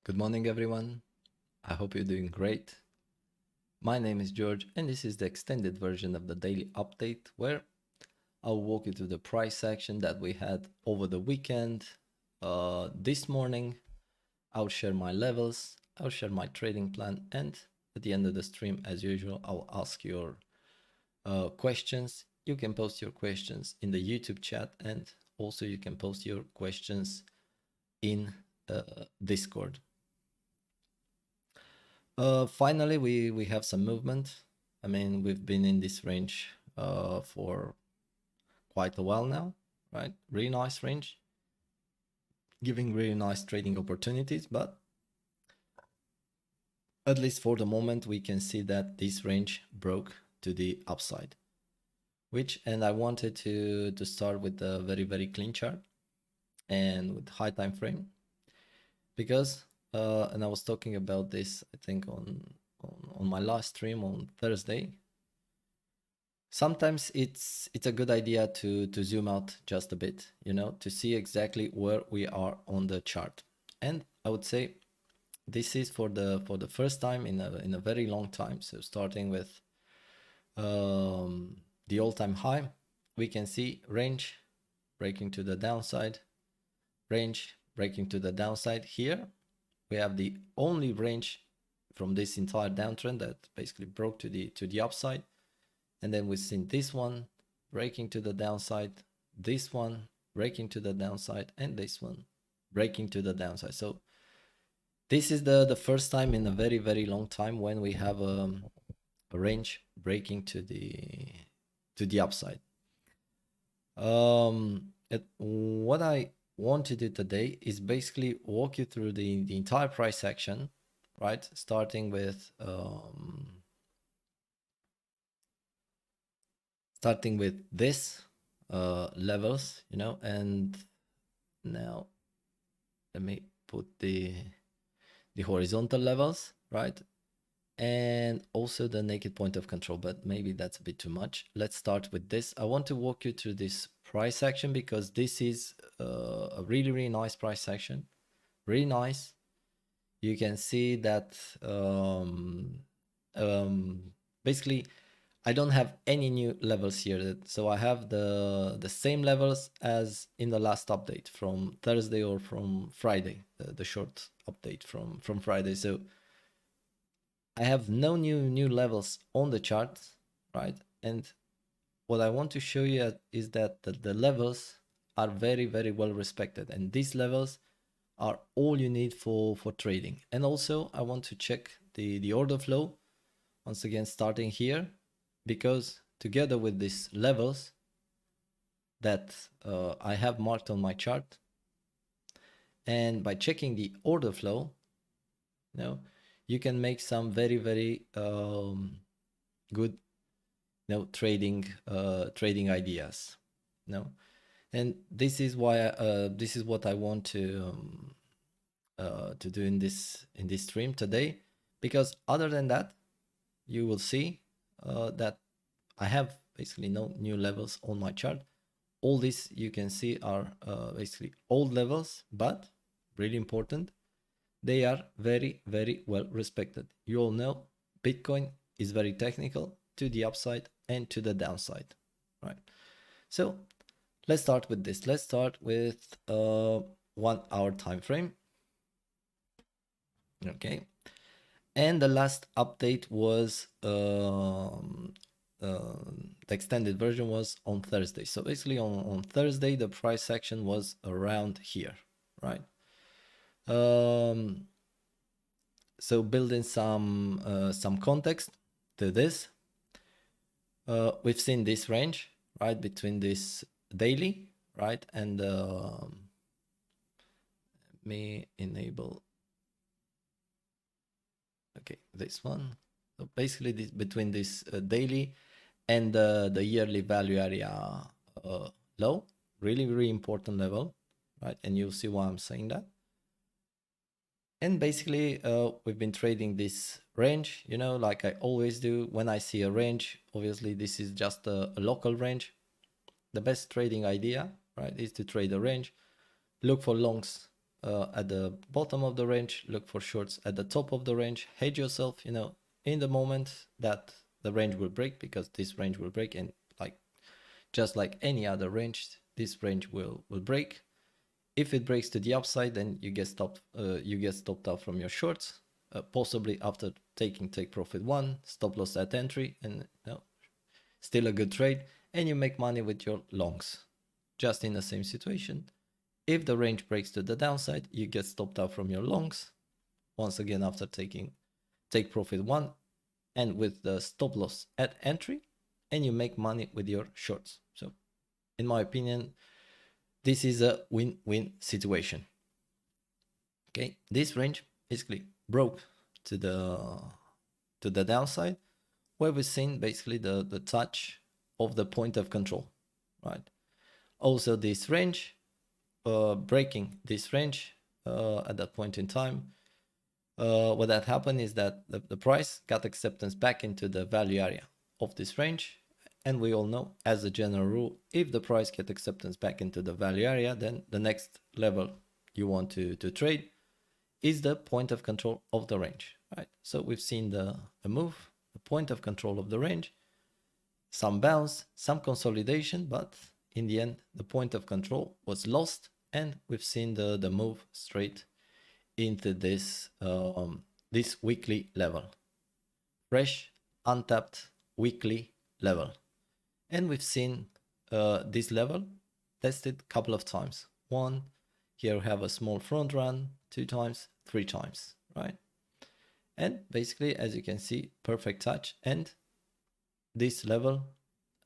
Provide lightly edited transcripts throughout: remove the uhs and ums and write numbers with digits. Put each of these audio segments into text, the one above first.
Good morning, everyone. I hope you're doing great. My name is George, and this is the extended version of the daily update where I'll walk you through the price action that we had over the weekend. This morning, I'll share my levels, I'll share my trading plan, and at the end of the stream, as usual, I'll ask your questions. You can post your questions in the YouTube chat, and also you can post your questions in Discord. Finally, we have some movement. I mean, we've been in this range for quite a while now, right? Really nice range, giving really nice trading opportunities, but at least for the moment, we can see that this range broke to the upside, and I wanted to start with a very clean chart and with high time frame, because and I was talking about this, I think on my last stream on Thursday. Sometimes it's a good idea to zoom out just a bit, you know, to see exactly where we are on the chart. And I would say this is for the first time in a very long time. So starting with the all-time high, we can see range breaking to the downside, range breaking to the downside. Here we have the only range from this entire downtrend that basically broke to the upside. And then we've seen this one breaking to the downside, this one breaking to the downside, and this one breaking to the downside. So this is the first time in a very long time when we have a range breaking to the upside. What I want to do today is basically walk you through the entire price action, right? Starting with this levels, you know, and now let me put the horizontal levels, right? And also the naked point of control, but maybe that's a bit too much. Let's start with this. I want to walk you through this price action because this is a really nice price action, really nice. You can see that basically I don't have any new levels here, so I have the same levels as in the last update from Thursday or from Friday, the short update from Friday. So I have no new levels on the chart, right? And what I want to show you is that the levels are very well respected, and these levels are all you need for trading. And also I want to check the order flow once again, starting here, because together with these levels that I have marked on my chart, and by checking the order flow, you know, you can make some very good, you know, trading ideas, you know. And this is why this is what I want to do in this stream today, because other than that, you will see that I have basically no new levels on my chart. All this you can see are basically old levels, but really important, they are very well respected. You all know Bitcoin is very technical to the upside and to the downside, right? So let's start with this. Let's start with 1 hour time frame. Okay, and the last update was the extended version was on Thursday. So basically on Thursday, the price action was around here, right? So building some context to this, we've seen this range, right, between this daily, right, and let me enable, okay, this one. So basically this, between this daily and the yearly value area low, really important level, right? And you'll see why I'm saying that. And basically we've been trading this range, you know, like I always do. When I see a range, obviously this is just a local range. The best trading idea, right, is to trade a range, look for longs at the bottom of the range, look for shorts at the top of the range, hedge yourself, you know, in the moment that the range will break, because this range will break, and like just like any other range, this range will break. If it breaks to the upside, then you get stopped out from your shorts, possibly after taking take profit 1, stop loss at entry, and you know, still a good trade, and you make money with your longs. Just in the same situation, if the range breaks to the downside, you get stopped out from your longs, once again after taking take profit 1 and with the stop loss at entry, and you make money with your shorts. So in my opinion, this is a win-win situation. Okay, this range basically broke to the downside, where we've seen basically the touch of the point of control, right? Also this range, breaking this range at that point in time, what that happened is that the price got acceptance back into the value area of this range. And we all know, as a general rule, if the price gets acceptance back into the value area, then the next level you want to trade is the point of control of the range, right? So we've seen the move, the point of control of the range, some bounce, some consolidation, but in the end, the point of control was lost, and we've seen the move straight into this this weekly level, fresh, untapped weekly level. And we've seen this level tested a couple of times. One, here we have a small front run, 2 times, 3 times, right? And basically, as you can see, perfect touch. And this level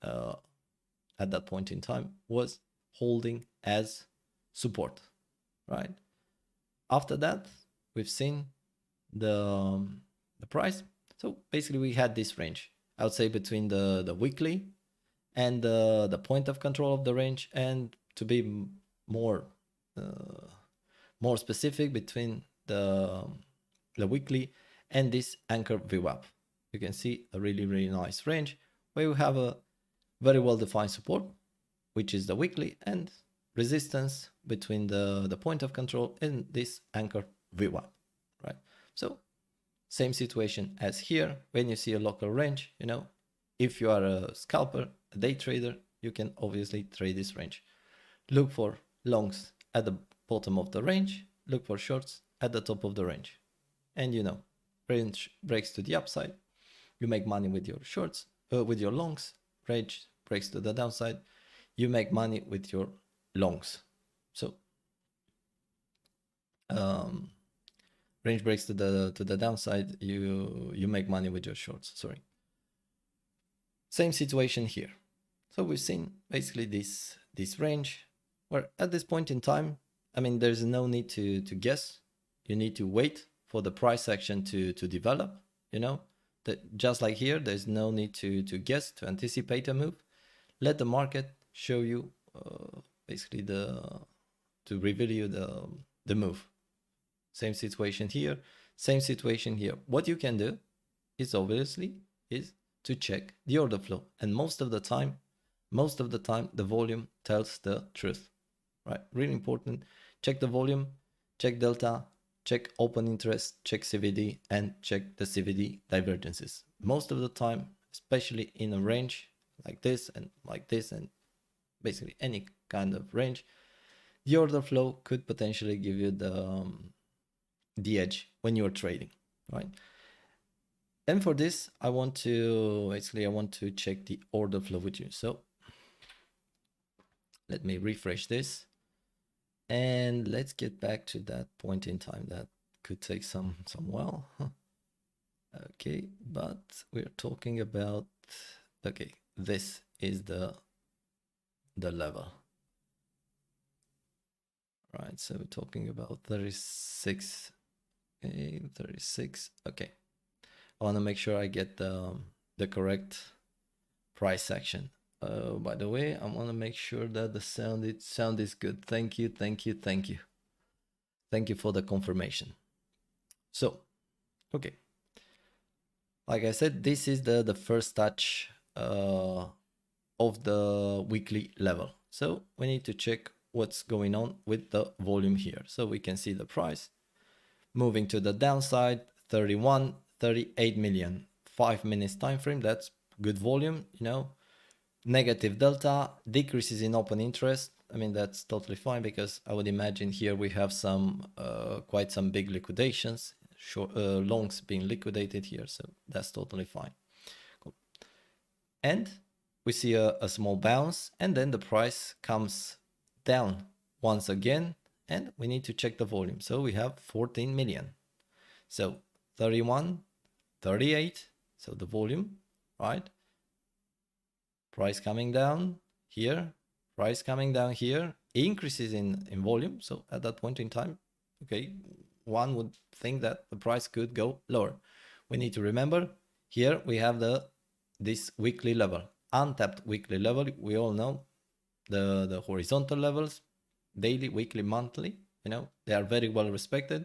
at that point in time was holding as support, right? After that, we've seen the price. So basically, we had this range, I would say, between the weekly and the point of control of the range, and to be more specific, between the weekly and this anchor VWAP. You can see a really nice range where you have a very well defined support, which is the weekly, and resistance between the point of control and this anchor VWAP, right? So same situation as here. When you see a local range, you know, if you are a scalper, a day trader, you can obviously trade this range. Look for longs at the bottom of the range, look for shorts at the top of the range. And you know, range breaks to the upside, you make money with your shorts, with your longs. Range breaks to the downside, you make money with your longs. So range breaks to the downside, you make money with your shorts. Sorry. Same situation here. So we've seen basically this range, where at this point in time, I mean, there's no need to guess. You need to wait for the price action to develop, you know, that just like here, there's no need to guess, to anticipate a move. Let the market show you basically to reveal you the move. Same situation here, same situation here. What you can do is obviously to check the order flow, and most of the time the volume tells the truth, right? Really important. Check the volume, check delta, check open interest, check CVD, and check the CVD divergences. Most of the time, especially in a range like this and basically any kind of range, the order flow could potentially give you the edge when you're trading, right? And for this, I want to check the order flow with you. So let me refresh this, and let's get back to that point in time. That could take some while. Okay, but we're talking about, okay, this is the level, right? So we're talking about 36, okay, 36. Okay, I want to make sure I get the correct price action. By the way, I want to make sure that the sound is good. Thank you for the confirmation. So, okay, like I said, this is the first touch of the weekly level. So we need to check what's going on with the volume here. So we can see the price moving to the downside, 31, 38 million, 5 minutes time frame. That's good volume, you know. Negative delta, decreases in open interest. I mean, that's totally fine, because I would imagine here we have some quite some big liquidations, short longs being liquidated here, so that's totally fine. Cool. And we see a small bounce, and then the price comes down once again, and we need to check the volume. So we have 14 million. So 31, 38, so the volume, right? Price coming down here, price coming down here, increases in volume. So at that point in time, okay, one would think that the price could go lower. We need to remember here we have this weekly level, untapped weekly level. We all know the horizontal levels, daily, weekly, monthly, you know, they are very well respected.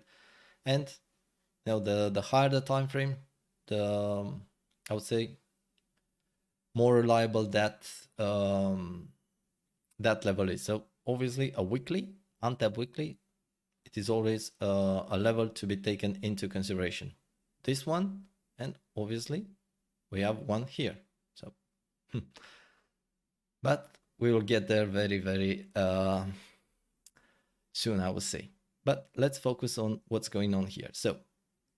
And you know, the higher the time frame, the I would say more reliable that that level is. So obviously a weekly, untapped weekly, it is always a level to be taken into consideration. This one, and obviously we have one here. So, but we will get there very, very soon, I would say. But let's focus on what's going on here. So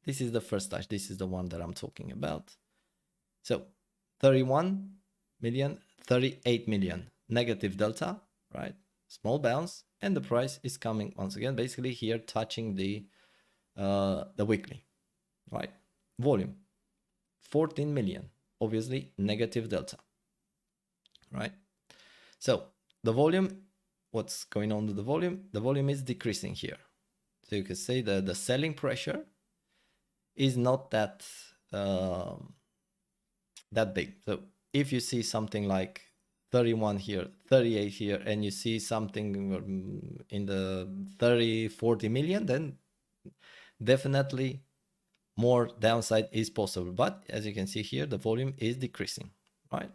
this is the first touch. This is the one that I'm talking about. So 31 million, 38 million, negative delta, right? Small bounce, and the price is coming once again, basically here touching the weekly, right? Volume, 14 million, obviously negative delta, right? So the volume, what's going on with the volume? The volume is decreasing here. So you can say that the selling pressure is not that that big. So if you see something like 31 here, 38 here, and you see something in the 30, 40 million, then definitely more downside is possible. But as you can see here, the volume is decreasing, right?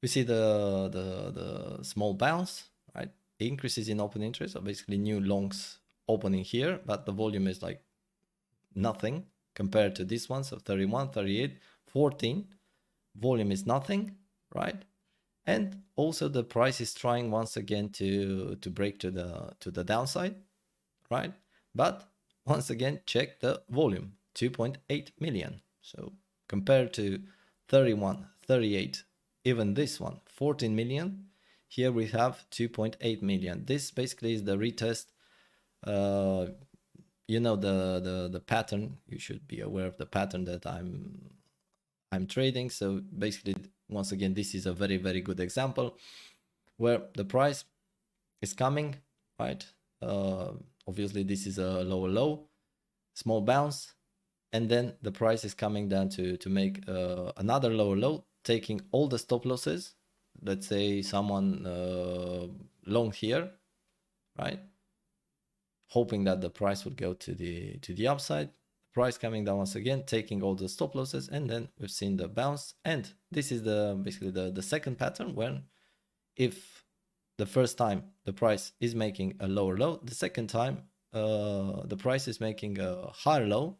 We see the small bounce, right? Increases in open interest, so basically new longs opening here, but the volume is like nothing compared to this one. So 31, 38, 14, volume is nothing, right? And also the price is trying once again to break to the downside, right? But once again, check the volume, 2.8 million. So compared to 31, 38, even this one, 14 million, here we have 2.8 million. This basically is the retest. You know the pattern. You should be aware of the pattern that I'm trading. So basically, once again, this is a very, very good example where the price is coming, right? Obviously, this is a lower low, small bounce, and then the price is coming down to make another lower low, taking all the stop losses. Let's say someone long here, right? Hoping that the price would go to the upside. Price coming down once again, taking all the stop losses, and then we've seen the bounce. And this is basically the second pattern, when if the first time the price is making a lower low, the second time the price is making a higher low.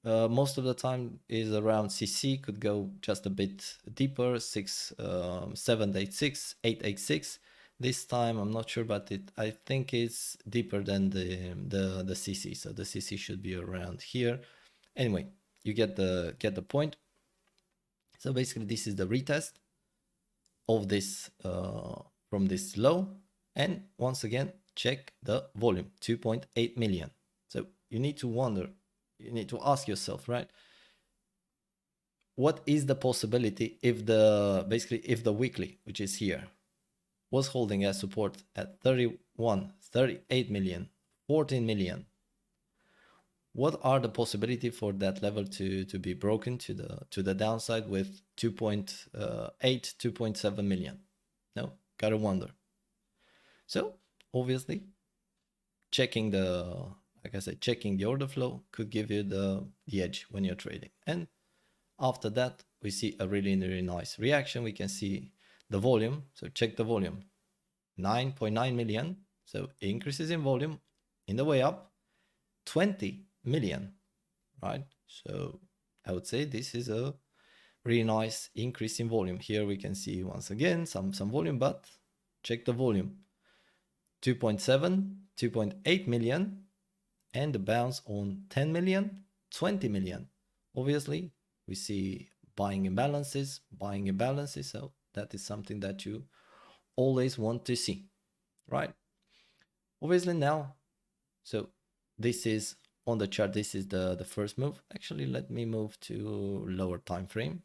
Most of the time is around CC, could go just a bit deeper, 786, 886. This time I'm not sure, but I think it's deeper than the CC. So the CC should be around here. Anyway, you get the point. So basically this is the retest of this from this low, and once again check the volume, 2.8 million. So you need to wonder, you need to ask yourself, right? What is the possibility if if the weekly, which is here, was holding as support at 31, 38 million, 14 million? What are the possibility for that level to be broken to the downside with 2.8, 2.7 million? No, gotta wonder. So obviously checking like I said, checking the order flow could give you the edge when you're trading. And after that, we see a really, really nice reaction. We can see the volume. So check the volume. 9.9 million. So increases in volume in the way up, 20 million, right? So I would say this is a really nice increase in volume. Here we can see once again some volume, but check the volume. 2.7, 2.8 million, and the bounce on 10 million, 20 million. Obviously, we see buying imbalances, so that is something that you always want to see, right? Obviously now, so this is on the chart, this is the first move. Actually, let me move to lower time frame.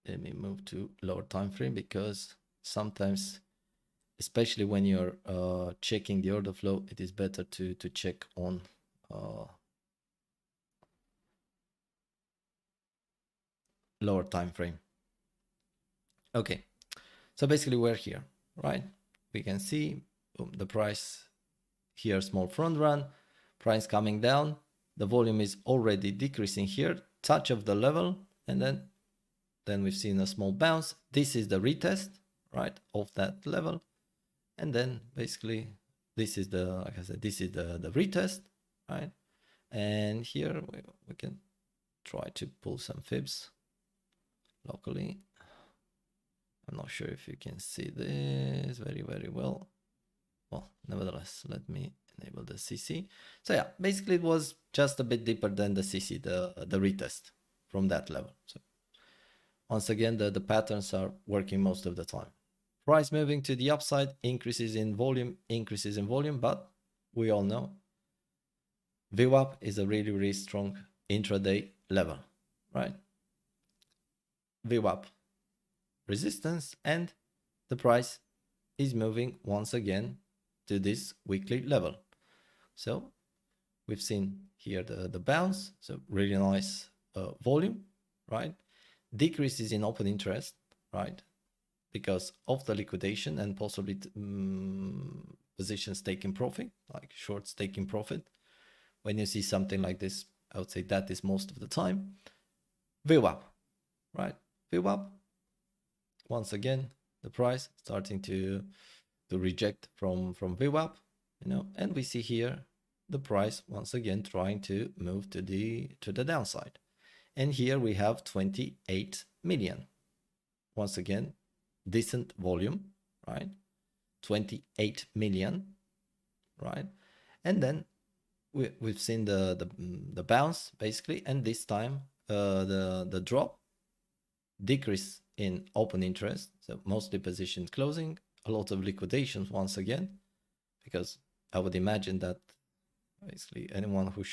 Let me move to lower time frame, because sometimes, especially when you're checking the order flow, it is better to check on lower time frame. Okay, so basically we're here, right? We can see the price here, small front run, price coming down, the volume is already decreasing here, touch of the level, and then we've seen a small bounce. This is the retest, right, of that level. And then basically this is the, like I said, this is the retest, right? And here we can try to pull some fibs locally. I'm not sure if you can see this very, very well. Well, nevertheless, let me enable the CC. So yeah, basically it was just a bit deeper than the CC, the retest from that level. So once again, the patterns are working most of the time. Price moving to the upside, increases in volume, but we all know VWAP is a really, really strong intraday level, right? VWAP resistance, and the price is moving once again to this weekly level. So we've seen here the bounce, so really nice volume, right? Decreases in open interest, right? Because of the liquidation and possibly positions taking profit, like shorts taking profit. When you see something like this, I would say that is most of the time. VWAP, right? VWAP, once again, the price starting to reject from VWAP, you know, and we see here the price once again trying to move to the downside. And here we have 28 million. Once again, decent volume, right? 28 million, right? And then we've seen the bounce basically, and this time the drop, decrease in open interest, so mostly position closing, a lot of liquidations once again, because I would imagine that basically anyone who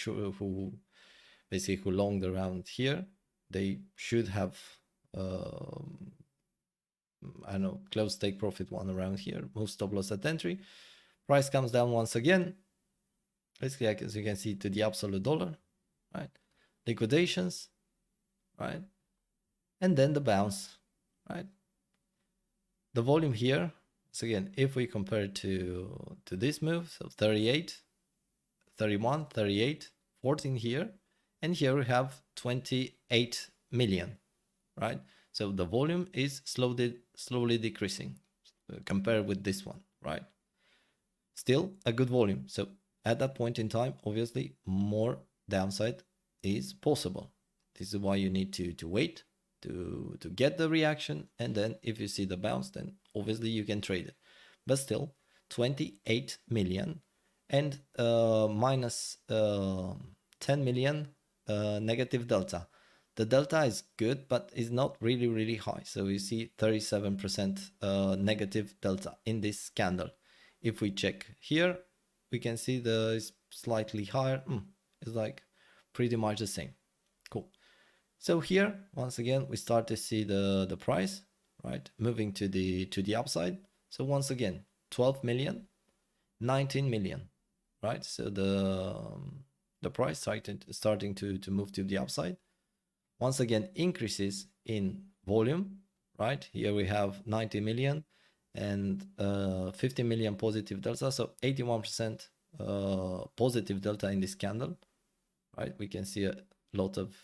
longed around here, they should have I don't know, close take profit one around here, move stop loss at entry. Price comes down once again, basically, as you can see, to the absolute dollar, right? Liquidations, right? And then the bounce, right? The volume here, so again, if we compare it to this move, so 38, 31, 38, 14 here, and here we have 28 million, right? So the volume is slowly decreasing compared with this one, right? Still a good volume. So at that point in time, obviously more downside is possible. This is why you need to wait to get the reaction, and then if you see the bounce, then obviously you can trade it. But still, 28 million and minus 10 million negative delta. The delta is good, but is not really, really high. So we see 37% negative delta in this candle. If we check here, we can see it's slightly higher. It's like pretty much the same. Cool. So here, once again, we start to see the price, right, moving to the upside. So once again, 12 million, 19 million, right? So the price starting to move to the upside. Once again, increases in volume, right? Here we have 90 million and 50 million positive delta. So 81% positive delta in this candle, right? We can see a lot of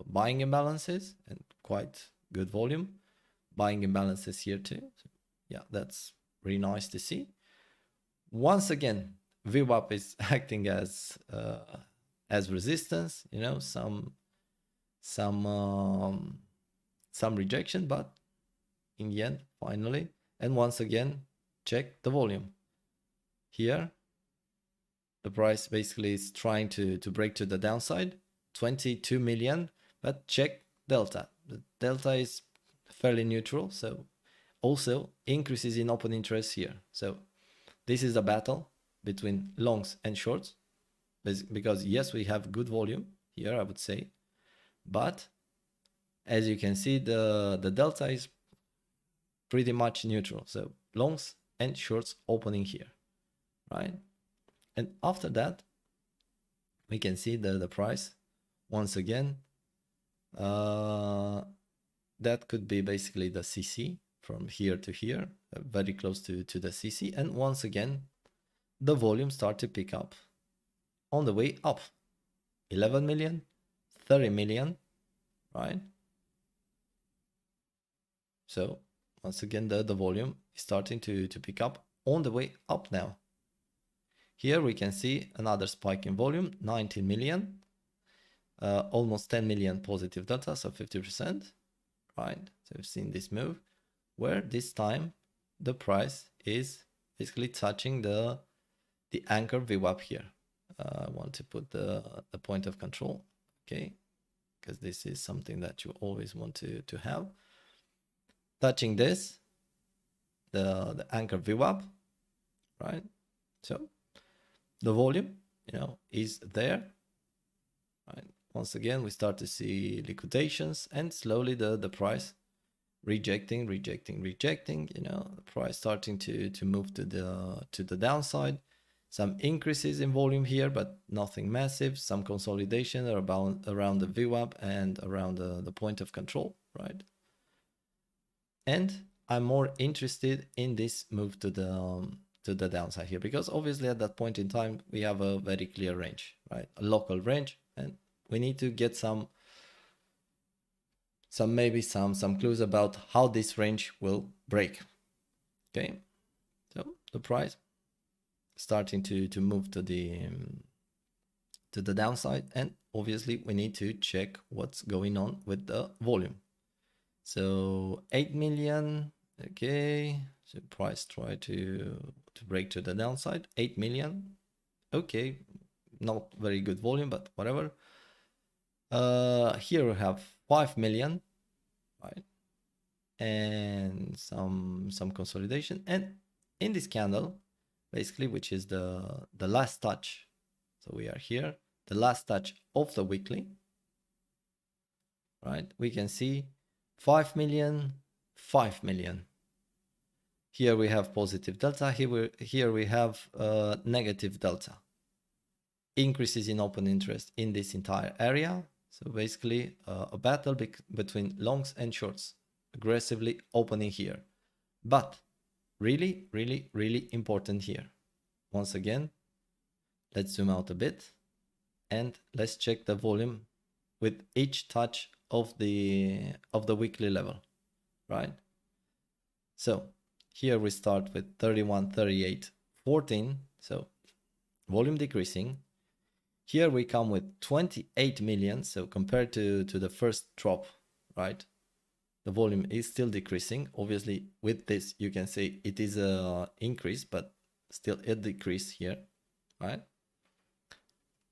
buying imbalances and quite good volume. buying imbalances here too. So yeah, that's really nice to see. Once again, VWAP is acting as resistance, you know, some rejection, but in the end, finally, and once again, check the volume. Here, the price basically is trying to break to the downside, 22 million, but check delta. The delta is fairly neutral, so also increases in open interest here. So this is a battle between longs and shorts, because yes, we have good volume here, I would say, but as you can see, the delta is pretty much neutral. So longs and shorts opening here, right? And after that, we can see the price once again. That could be basically the CC from here to here, very close to the CC. And once again, the volume start to pick up on the way up. 11 million, 30 million, right? So once again, the volume is starting to pick up on the way up now. Here we can see another spike in volume, 19 million, almost 10 million positive delta, so 50%, right? So we've seen this move where this time the price is basically touching the anchor VWAP here. I want to put the point of control, okay? Because this is something that you always want to have. Touching this, the anchor VWAP, right? So the volume, you know, is there, right? Once again, we start to see liquidations and slowly the price rejecting, you know, the price starting to move to the downside. Some increases in volume here, but nothing massive. Some consolidation around the VWAP and around the point of control, right? And I'm more interested in this move to the downside here, because obviously at that point in time we have a very clear range, right? A local range, and we need to get some clues about how this range will break. Okay, so the price starting to move to the downside, and obviously we need to check what's going on with the volume. So 8 million, okay, so price try to break to the downside, 8 million, okay, not very good volume, but whatever. Here we have 5 million, right? And some consolidation, and in this candle, basically, which is the last touch. So we are here, the last touch of the weekly, right? We can see 5 million, 5 million. Here we have positive delta, here we have negative delta. Increases in open interest in this entire area. So basically a battle between longs and shorts, aggressively opening here. But really, really, really important here. Once again, let's zoom out a bit and let's check the volume with each touch of the weekly level, right? So here we start with 31, 38, 14. So volume decreasing. Here we come with 28 million. So compared to the first drop, right? The volume is still decreasing. Obviously, with this, you can say it is an increase, but still a decrease here, right?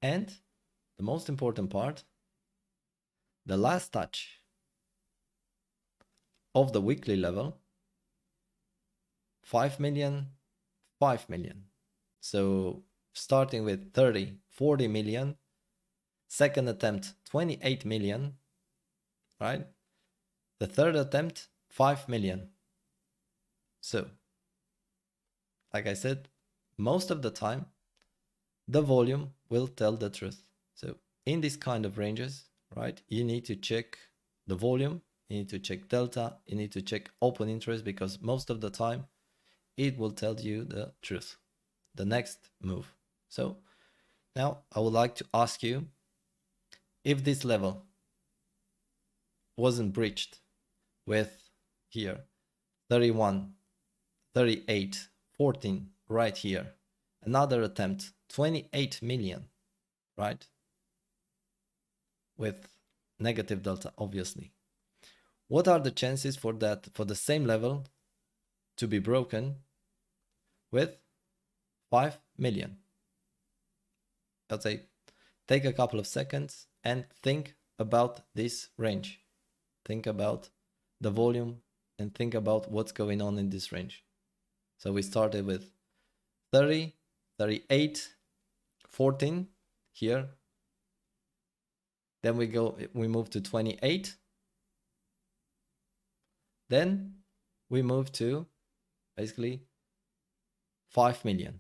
And the most important part, the last touch of the weekly level, 5 million, 5 million. So starting with 30, 40 million, second attempt, 28 million, right? The third attempt, 5 million. So, like I said, most of the time, the volume will tell the truth. So in this kind of ranges, right, you need to check the volume, you need to check delta, you need to check open interest, because most of the time it will tell you the truth, the next move. So now I would like to ask you, if this level wasn't breached with here, 31, 38, 14 right here. Another attempt, 28 million, right? With negative delta, obviously. What are the chances for that, for the same level to be broken with 5 million? Let's say take a couple of seconds and think about this range. Think about the volume and think about what's going on in this range. So we started with 30, 38, 14 here. Then we move to 28. Then we move to basically 5 million.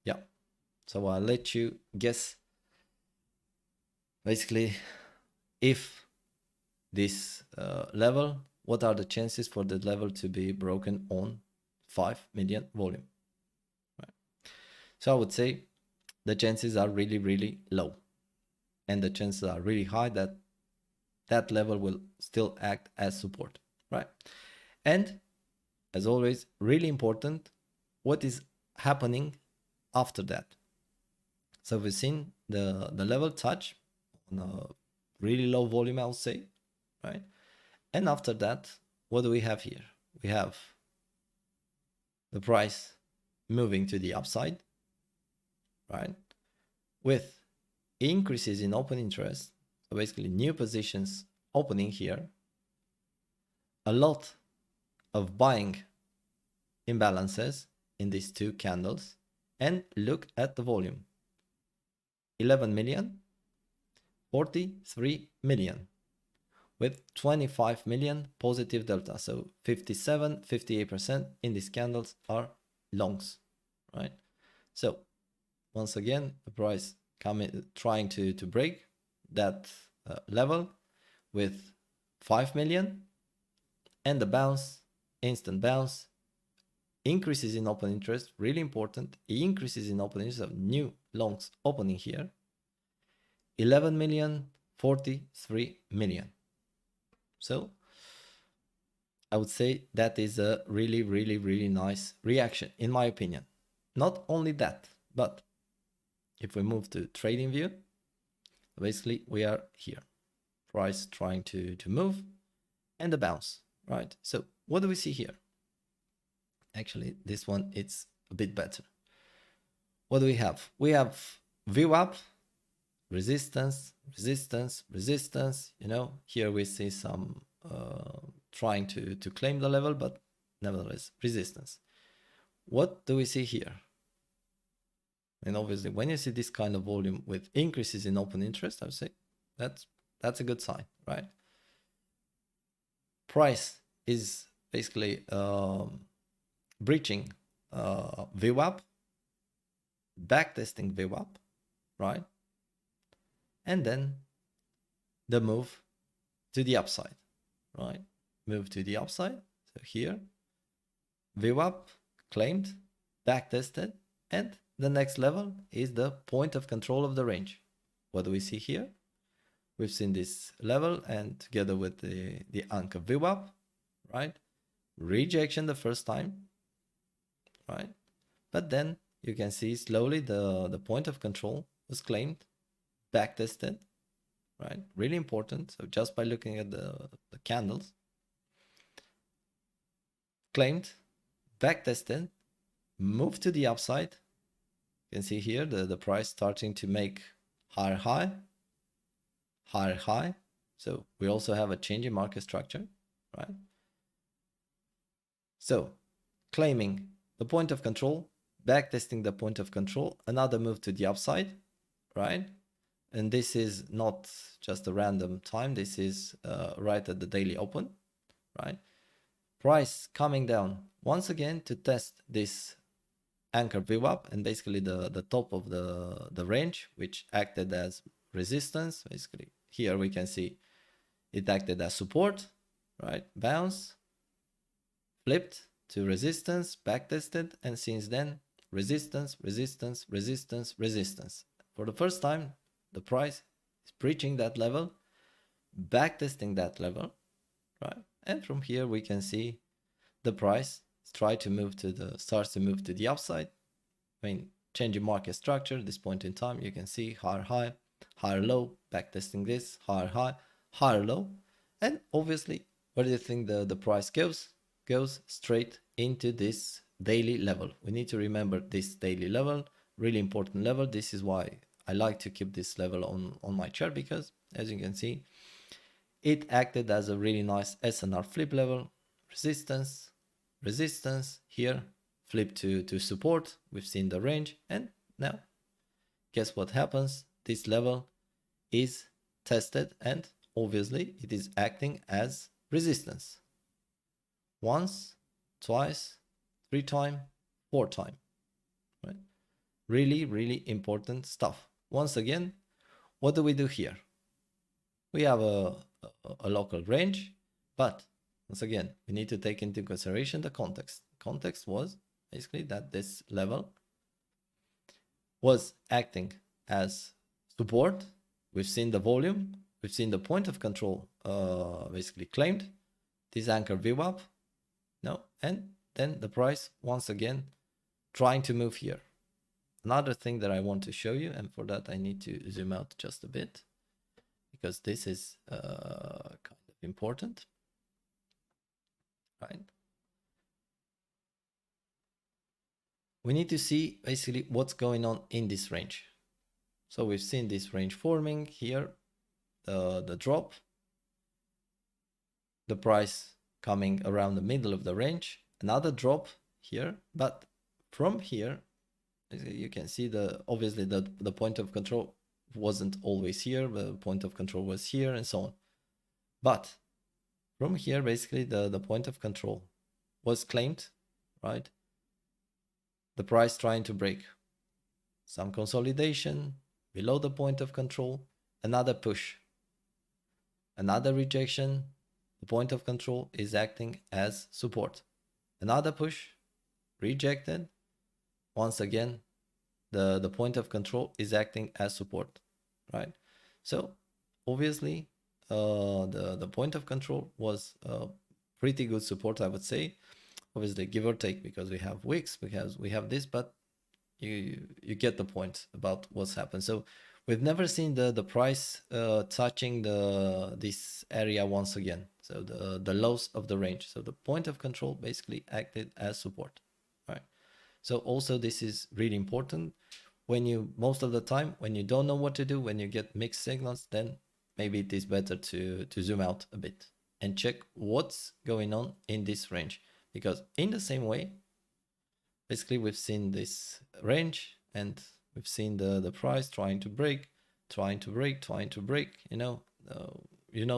Yeah. So I'll let you guess basically if this level, what are the chances for the level to be broken on 5 million volume? Right. So I would say the chances are really, really low. And the chances are really high that that level will still act as support, right? And as always, really important, what is happening after that? So we've seen the level touch on a really low volume, I'll say, right? And after that, what do we have here? We have the price moving to the upside, right? With increases in open interest, so basically new positions opening here, a lot of buying imbalances in these two candles, and look at the volume. 11 million, 43 million, with 25 million positive delta. So 57, 58% in these candles are longs, right? So once again, the price trying to break that level with 5 million, and the bounce, instant bounce, increases in open interest, really important, increases in open interest of new longs opening here, 11 million, 43 million. So I would say that is a really, really, really nice reaction, in my opinion. Not only that, but if we move to trading view, basically we are here, price trying to move and the bounce, right? So what do we see here? Actually, this one, it's a bit better. What do we have? We have VWAP, resistance, resistance, resistance. You know, here we see some trying to claim the level, but nevertheless, resistance. What do we see here? And obviously, when you see this kind of volume with increases in open interest, I would say that's a good sign, right? Price is basically breaching VWAP, backtesting VWAP, right? And then the move to the upside, right? Move to the upside. So here, VWAP claimed, backtested, and the next level is the point of control of the range. What do we see here? We've seen this level, and together with the anchor VWAP, right? Rejection the first time, right? But then you can see slowly the point of control was claimed, backtested, right? Really important. So just by looking at the candles, claimed, backtested, moved to the upside. You can see here the price starting to make higher high, higher high. So we also have a change in market structure, right? So claiming the point of control, backtesting the point of control, another move to the upside, right? And this is not just a random time. This is right at the daily open, right? Price coming down once again to test this anchor VWAP and basically the top of the range, which acted as resistance. Basically here we can see it acted as support, right? Bounce, flipped to resistance, backtested, and since then resistance, resistance, resistance, resistance. For the first time, the price is breaching that level, backtesting that level, right? And from here we can see the price starts to move to the upside. I mean, changing market structure, this point in time, you can see higher high, higher low, backtesting this, higher high, higher low. And obviously, where do you think the price goes? Goes straight into this daily level. We need to remember this daily level, really important level. This is why I like to keep this level on my chart, because as you can see, it acted as a really nice SNR flip level, resistance, resistance here, flip to support. We've seen the range, and now guess what happens? This level is tested, and obviously it is acting as resistance. Once, twice, 3 times, 4 times, right? Really, really important stuff. Once again, what do we do here? We have a local range, but once again, we need to take into consideration the context. Context was basically that this level was acting as support. We've seen the volume, we've seen the point of control basically claimed, this anchor VWAP, no, and then the price once again trying to move here. Another thing that I want to show you, and for that I need to zoom out just a bit, because this is kind of important, right? We need to see basically what's going on in this range. So we've seen this range forming here, the drop, the price coming around the middle of the range, another drop here, but from here, you can see obviously the point of control wasn't always here, the point of control was here and so on. But from here, basically the point of control was claimed, right? The price trying to break. Some consolidation below the point of control, another push, another rejection. The point of control is acting as support. Another push, rejected. Once again, the point of control is acting as support, right? So obviously, the point of control was pretty good support, I would say. Obviously, give or take, because we have wicks, because we have this, but you get the point about what's happened. So we've never seen the price touching this area once again. So the lows of the range. So the point of control basically acted as support, right? So also this is really important. When you, most of the time, when you don't know what to do, when you get mixed signals, then maybe it is better to zoom out a bit and check what's going on in this range. Because in the same way, basically we've seen this range and we've seen the price trying to break, you know,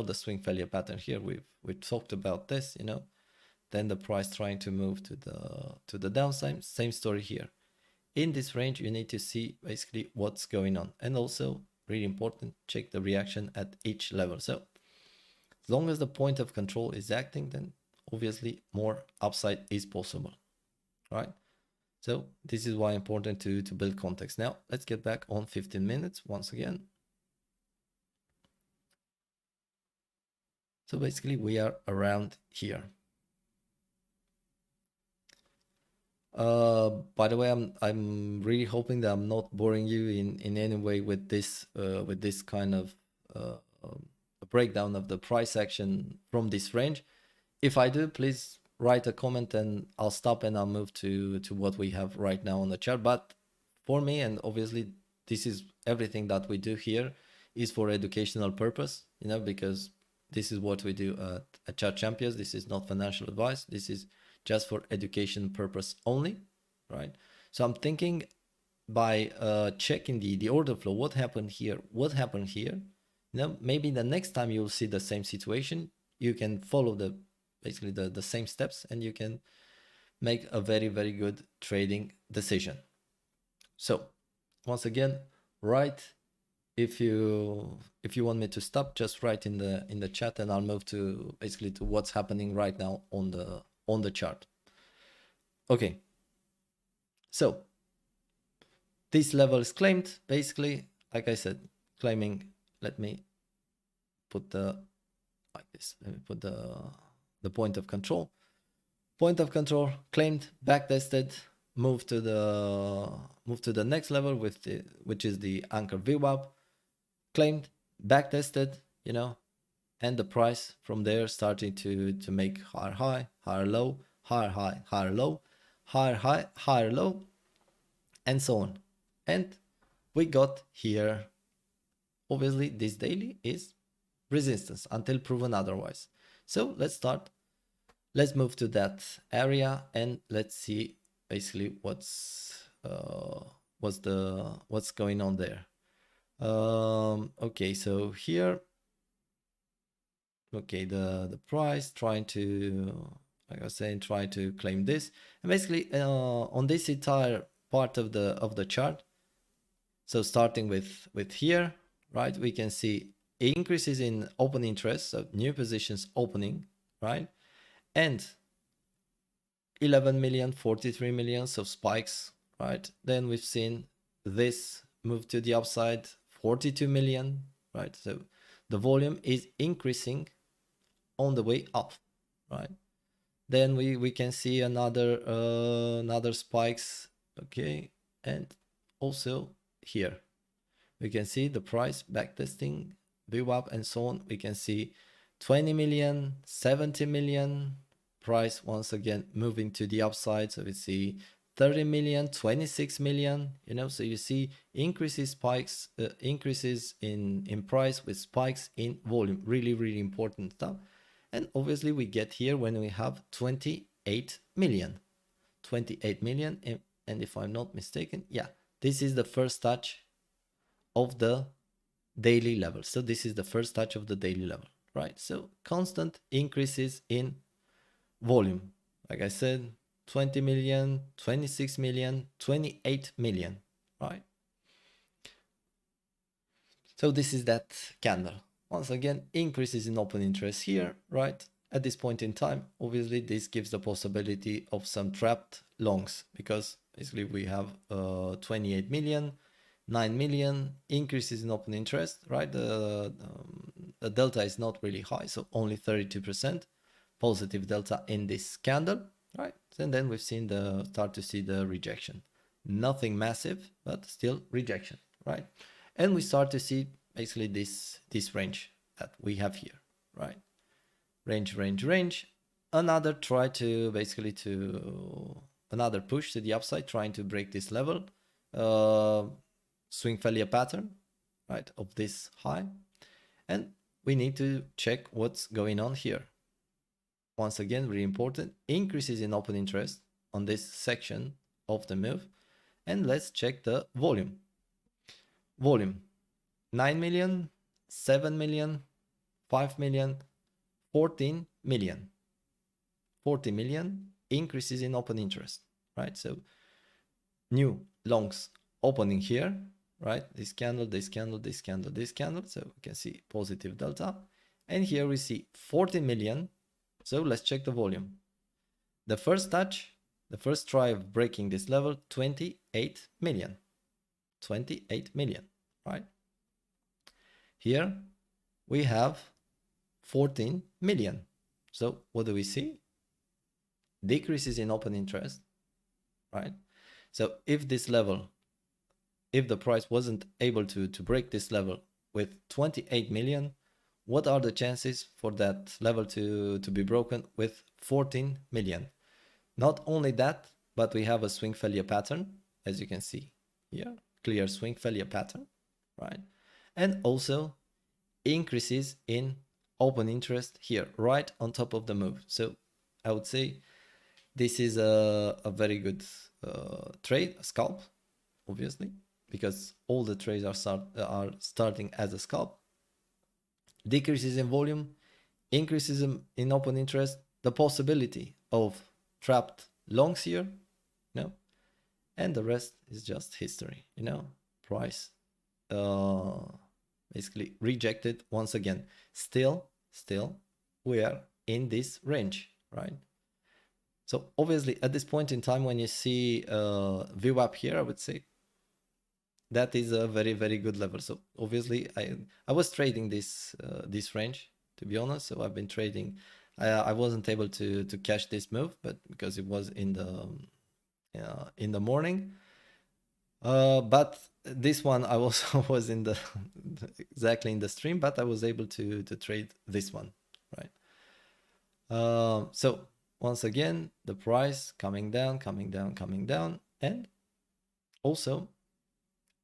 the swing failure pattern here. We've talked about this, you know, then the price trying to move to the downside. Same story here. In this range, you need to see basically what's going on. And also, really important, check the reaction at each level. So as long as the point of control is acting, then obviously more upside is possible, right? So this is why important to build context. Now let's get back on 15 minutes once again. So basically we are around here. By the way, I'm really hoping that I'm not boring you in any way with this kind of a breakdown of the price action from this range. If I do, please write a comment and I'll stop and I'll move to what we have right now on the chart. But for me, and obviously this is everything that we do here is for educational purpose, you know, because this is what we do at Chart Champions. This is not financial advice. This is just for education purpose only, right? So I'm thinking by checking the order flow, what happened here, you know, maybe the next time you'll see the same situation, you can follow basically the same steps and you can make a very, very good trading decision. So once again, write, if you want me to stop, just write in the chat and I'll move to basically to what's happening right now on the chart. Okay, so this level is claimed, basically, like I said, claiming, let me put the like this. Let me put the point of control. Point of control claimed, backtested, move to the next level with which is the anchor VWAP, claimed, backtested, you know, and the price from there starting to make higher high, higher low, higher high, higher low, higher high, higher low, and so on. And we got here, obviously this daily is resistance until proven otherwise. So let's start. Let's move to that area and let's see basically what's going on there. Okay, so here, okay, the price trying to, like I was saying, try to claim this, and basically on this entire part of the chart. So starting with here, right, we can see increases in open interest, so new positions opening, right, and 11 million, 43 million, so spikes, right? Then we've seen this move to the upside, 42 million, right? So the volume is increasing on the way up, right? Then we can see another spikes, okay, and also here we can see the price backtesting, VWAP, and so on. We can see 20 million, 70 million, price once again moving to the upside. So we see 30 million, 26 million, you know, so you see increases, spikes, increases in price with spikes in volume. Really important stuff. And obviously we get here when we have 28 million. 28 million, and if I'm not mistaken, yeah, this is the first touch of the daily level. So this is the first touch of the daily level, right? So constant increases in volume. Like I said, 20 million, 26 million, 28 million, right? So this is that candle. Once again, increases in open interest here, right? At this point in time, obviously this gives the possibility of some trapped longs because basically we have 28 million, 9 million increases in open interest, right? The delta is not really high, so only 32% positive delta in this candle, right? And then we've seen start to see the rejection. Nothing massive, but still rejection, right? And we start to see basically this range that we have here, right? Range. Another try to basically another push to the upside, trying to break this level. Swing failure pattern, right, of this high. And we need to check what's going on here. Once again, very important, increases in open interest on this section of the move. And let's check the volume. Volume, 9 million, 7 million, 5 million, 14 million. 40 million increases in open interest, right? So new longs opening here, right? This candle, this candle, this candle, this candle. So we can see positive delta. And here we see 14 million. So let's check the volume. The first touch, the first try of breaking this level, 28 million. 28 million, right? Here we have 14 million. So what do we see? Decreases in open interest, right? So if this level, if the price wasn't able to break this level with 28 million, what are the chances for that level to be broken with 14 million? Not only that, but we have a swing failure pattern, as you can see here, clear swing failure pattern, right? And also increases in open interest here, right on top of the move. So I would say this is a very good trade, a scalp, obviously, because all the trades are starting as a scalp. Decreases in volume, increases in open interest, the possibility of trapped longs here, you know, and the rest is just history, you know. Price basically rejected once again. Still we are in this range, right? So obviously at this point in time, when you see VWAP here, I would say that is a very good level. So obviously I was trading this range to be honest. So I've been trading. I wasn't able to catch this move, but because it was in the morning. But this one I also was in the exactly in the stream, but I was able to trade this one, right? So once again, the price coming down, coming down, coming down, and also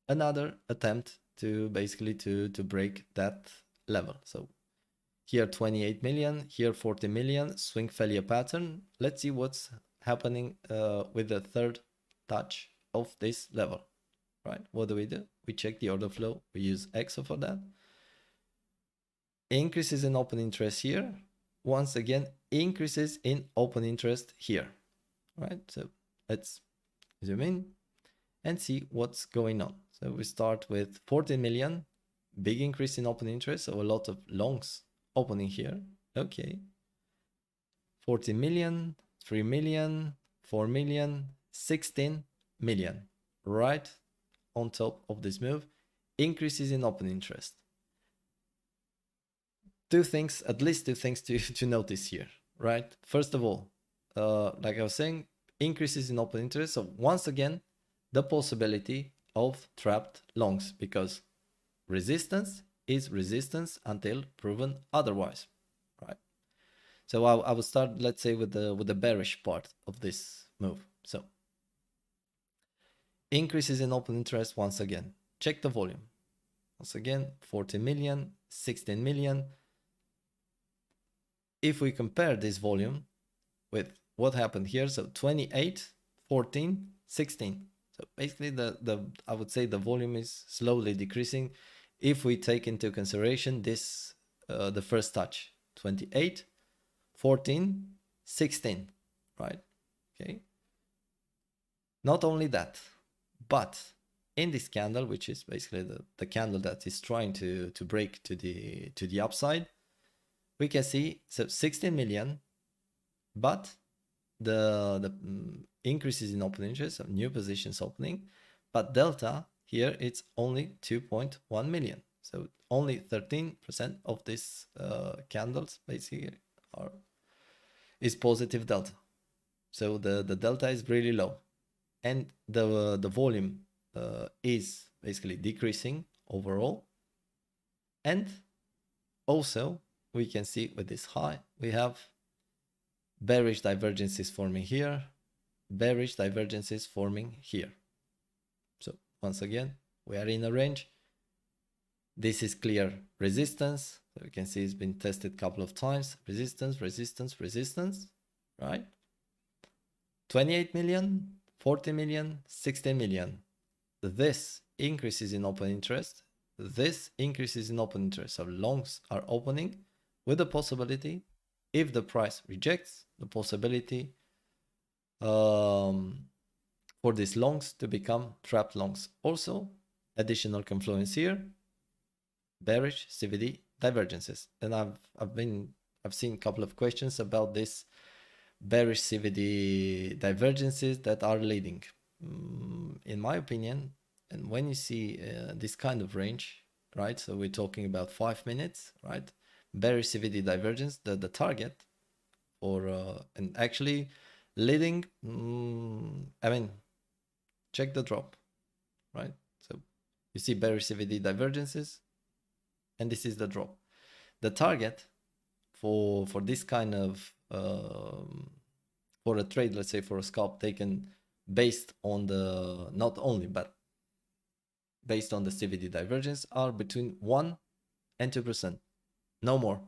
another attempt to basically to break that level. So here 28 million, here 40 million, swing failure pattern. Let's see what's happening with the third touch of this level, right? What do? We check the order flow. We use EXO for that. Increases in open interest here. Once again, increases in open interest here, right? So let's zoom in and see what's going on. So we start with 14 million, big increase in open interest, so a lot of longs opening here. Okay. 14 million, 3 million, 4 million, 16 million, right on top of this move, increases in open interest. Two things, at least two things to notice here, right? First of all, like I was saying, increases in open interest. So once again, the possibility of trapped longs, because resistance is resistance until proven otherwise, right? So I will start, let's say, with the bearish part of this move. So increases in open interest once again. Check the volume. Once again, 40 million, 16 million. If we compare this volume with what happened here, so 28, 14, 16. So basically I would say the volume is slowly decreasing if we take into consideration this, the first touch, 28, 14, 16, right? Okay. Not only that, but in this candle, which is basically the candle that is trying to break to the upside, we can see so 16 million, but the increases in open interest, so new positions opening, but delta here it's only 2.1 million. So only 13% of these candles basically is positive delta. So the delta is really low, and the volume is basically decreasing overall. And also we can see with this high we have bearish divergences forming here, bearish divergences forming here. So once again, we are in a range. This is clear resistance. So you can see it's been tested a couple of times. Resistance, resistance, resistance, right? 28 million, 40 million, 16 million. This increases in open interest. This increases in open interest. So longs are opening with the possibility, if the price rejects, the possibility for these longs to become trapped longs. Also, additional confluence here, bearish CVD divergences. And I've seen a couple of questions about this bearish CVD divergences that are leading. In my opinion, and when you see this kind of range, right? So we're talking about 5 minutes, right? Bearish CVD divergence, the target for and actually leading. I mean, check the drop, right? So you see bearish CVD divergences, and this is the drop. The target for this kind of for a trade, let's say for a scalp taken based on the, not only but based on the CVD divergence, are between 1 and 2%, no more.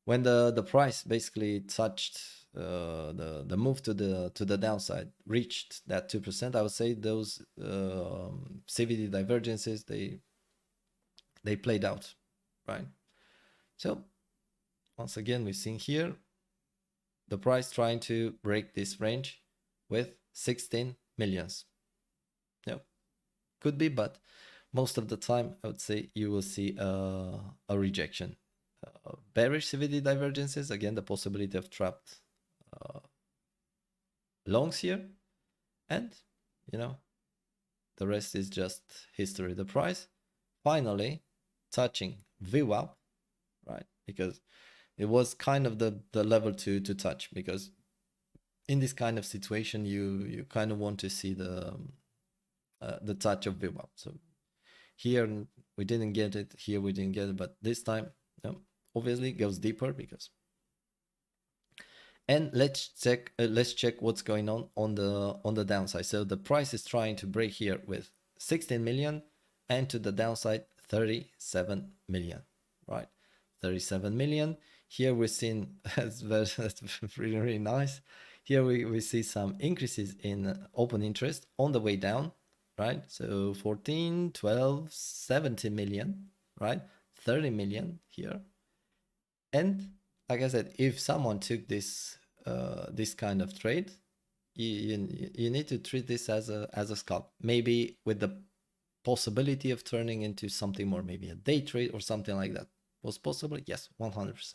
When the price basically touched the move to the downside, reached that 2%, I would say those CVD divergences, they played out, right? So once again, we've seen here the price trying to break this range with 16 millions. No, could be, but most of the time I would say you will see a rejection. Bearish CVD divergences, again, the possibility of trapped longs here, and the rest is just history. The price finally touching VWAP, right? because it was kind of the level to touch, because in this kind of situation you kind of want to see the touch of VWAP. So here we didn't get it, here we didn't get it, but this time obviously it goes deeper because. And let's check what's going on the downside. So the price is trying to break here with 16 million, and to the downside 37 million, right? 37 million. Here we're seeing that's really, really nice. Here we see some increases in open interest on the way down, right? So 14, 12, 70 million, right? 30 million here. And like I said, if someone took this this kind of trade, you need to treat this as a scalp, maybe with the possibility of turning into something more, maybe a day trade or something like that. Was possible? Yes, 100%.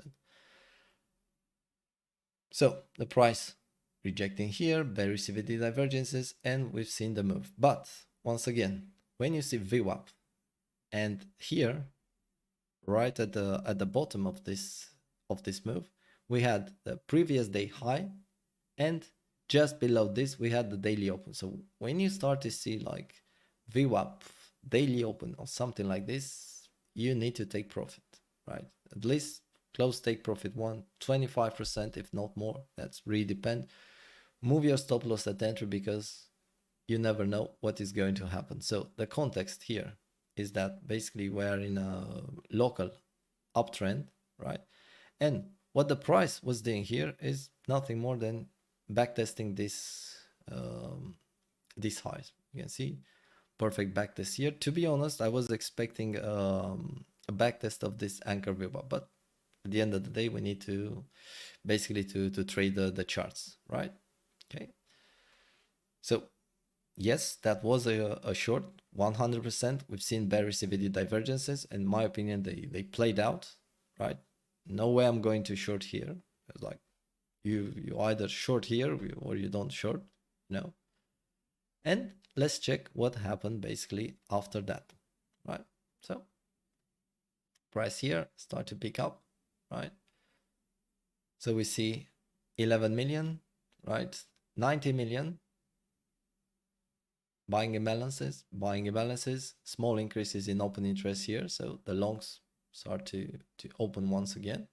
So the price rejecting here, bearish CVD divergences, and we've seen the move. But once again, when you see VWAP, and here, right at the bottom of this move, we had the previous day high, and just below this we had the daily open. So when you start to see like VWAP daily open or something like this, you need to take profit, right? At least close take profit 25%, if not more. That's really depend. Move your stop loss at entry, because you never know what is going to happen. So the context here is that basically we're in a local uptrend, right? And what the price was doing here is nothing more than backtesting this these highs. You can see perfect backtest here. To be honest, I was expecting a backtest of this anchor VWAP, but at the end of the day, we need to basically to trade the charts, right? Okay. So yes, that was a short 100%. We've seen bearish CVD divergences. In my opinion, they played out, right? No way I'm going to short here. It's like you either short here or you don't short, no. And let's check what happened basically after that, right? So price here start to pick up, right? So we see 11 million, right? 90 million buying imbalances, small increases in open interest here. So the longs start to open once again,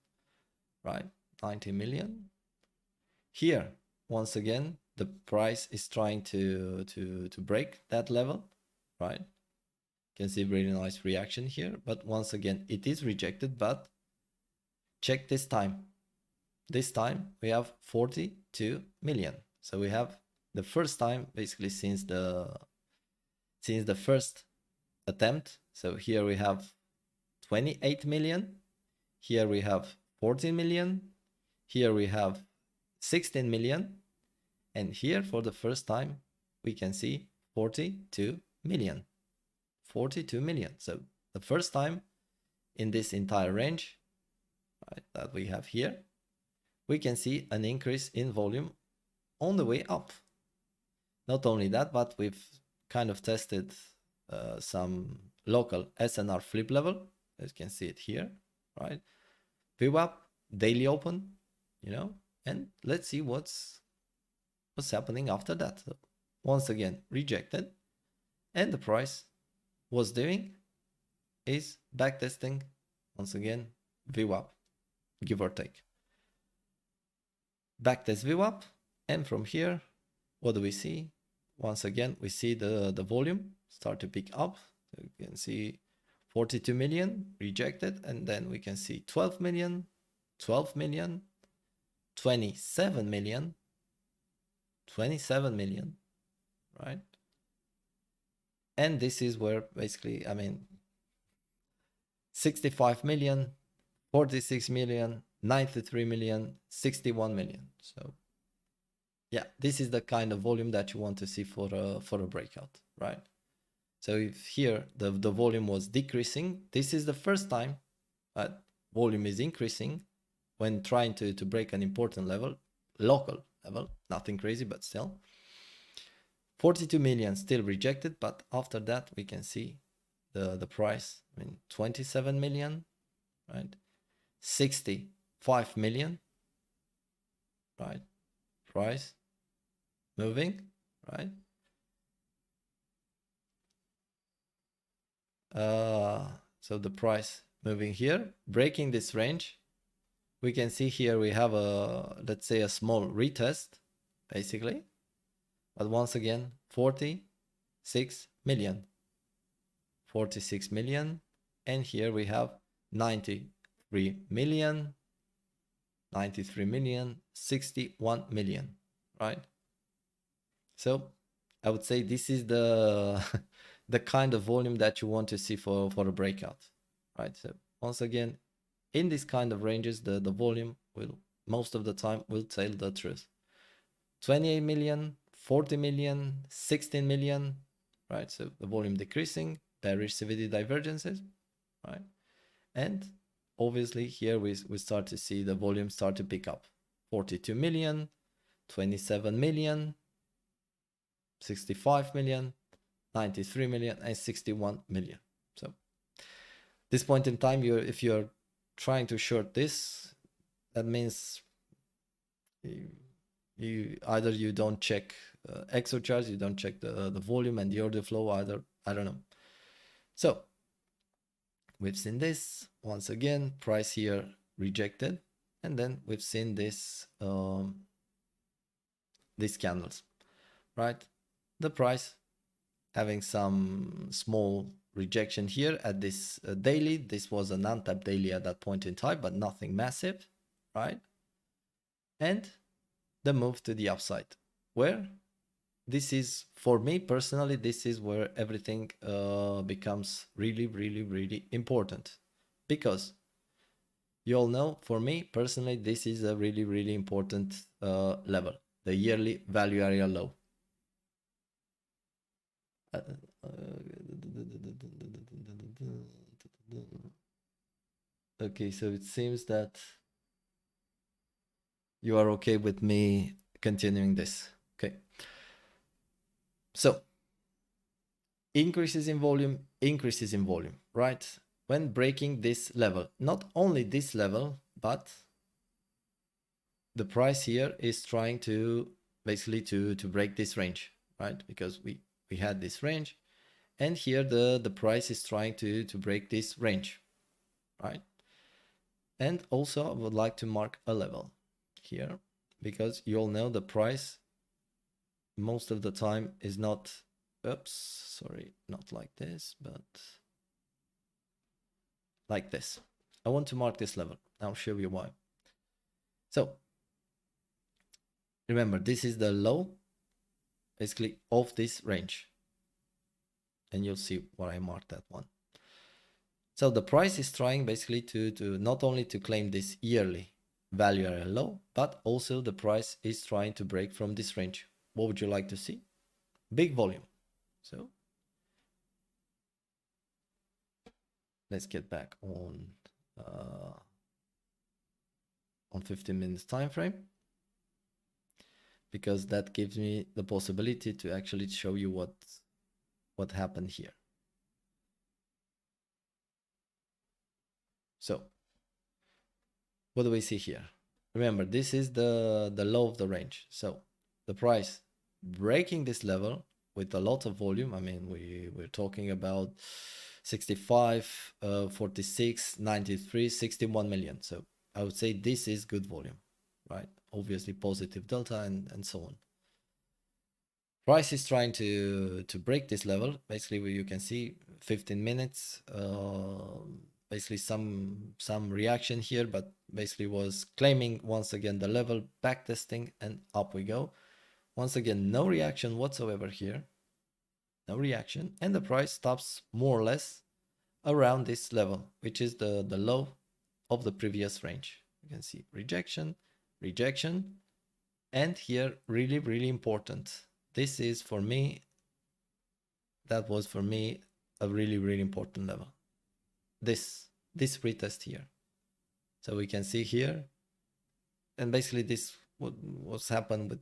right? 90 million. Here, once again, the price is trying to break that level, right? You can see really nice reaction here, but once again, it is rejected. But check this time. This time we have 42 million. So we have the first time basically since the first attempt. So here we have 28 million. Here we have 14 million. Here we have 16 million. And here for the first time, we can see 42 million. 42 million. So the first time in this entire range, right, that we have here, we can see an increase in volume on the way up. Not only that, but we've kind of tested some local SNR flip level, as you can see it here, right? VWAP, daily open, you know, and let's see what's happening after that. So once again, rejected, and the price was doing is backtesting once again VWAP, give or take. Backtest VWAP, and from here, what do we see? Once again, we see the volume start to pick up. So you can see 42 million rejected, and then we can see 12 million, 12 million, 27 million, 27 million, right? And this is where basically, I mean, 65 million, 46 million, 93 million, 61 million. So yeah, this is the kind of volume that you want to see for a breakout, right? So if here the volume was decreasing, this is the first time that volume is increasing when trying to break an important level, local level, nothing crazy, but still. 42 million still rejected, but after that we can see the price, I mean 27 million, right? 65 million, right? Price moving, right? So the price moving here, breaking this range. We can see here we have a, let's say, a small retest, basically. But once again, 46 million. 46 million. And here we have 93 million, 93 million, 61 million, right? So I would say this is the the kind of volume that you want to see for a breakout, right? So once again, in this kind of ranges, the volume will most of the time will tell the truth. 28 million, 40 million, 16 million, right? So the volume decreasing, bearish-CVD divergences, right? And obviously here we start to see the volume start to pick up. 42 million, 27 million, 65 million, 93 million, and 61 million. So this point in time, if you're trying to short this, that means you either you don't check XO charts, you don't check the volume and the order flow either. I don't know. So we've seen this once again, price here rejected, and then we've seen this these candles, right? The price having some small rejection here at this daily. This was an untapped daily at that point in time, but nothing massive, right? And the move to the upside, where this is, for me personally, this is where everything becomes really, really, really important, because you all know, for me personally, this is a really, really important level, the yearly value area low. Okay, so it seems that you are okay with me continuing this. Okay. So increases in volume, right? When breaking this level, not only this level, but the price here is trying to basically to break this range, right? Because we had this range, and here the price is trying to break this range, right? And also I would like to mark a level here, because you all know the price most of the time is not, oops, sorry, not like this, but like this. I want to mark this level. I'll show you why. So remember, this is the low basically of this range, and you'll see why I marked that one. So the price is trying basically to not only to claim this yearly value area low, but also the price is trying to break from this range. What would you like to see? Big volume. So let's get back on 15 minutes time frame, because that gives me the possibility to actually show you what happened here. So what do we see here? Remember, this is the low of the range. So the price breaking this level with a lot of volume. I mean, we're talking about 65, 46, 93, 61 million. So I would say this is good volume, right? Obviously positive delta and so on. Price is trying to break this level. Basically, where you can see 15 minutes, basically some reaction here, but basically was claiming once again the level, back testing, and up we go. Once again, no reaction whatsoever here, no reaction, and the price stops more or less around this level, which is the low of the previous range. You can see rejection, rejection, and here really, really important. This is for me, that was for me a really, really important level. This retest here. So we can see here, and basically this what's happened with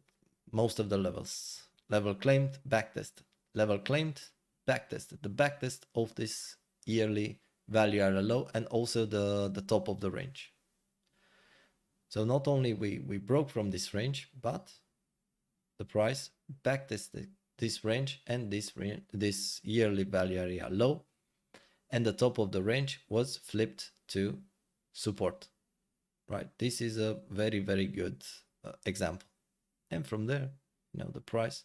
most of the levels. Level claimed, backtest. Level claimed, backtested. The backtest of this yearly value area low, and also the top of the range. So not only we broke from this range, but the price backtested this range and this yearly value area low, and the top of the range was flipped to support, right? This is a very, very good example. And from there, the price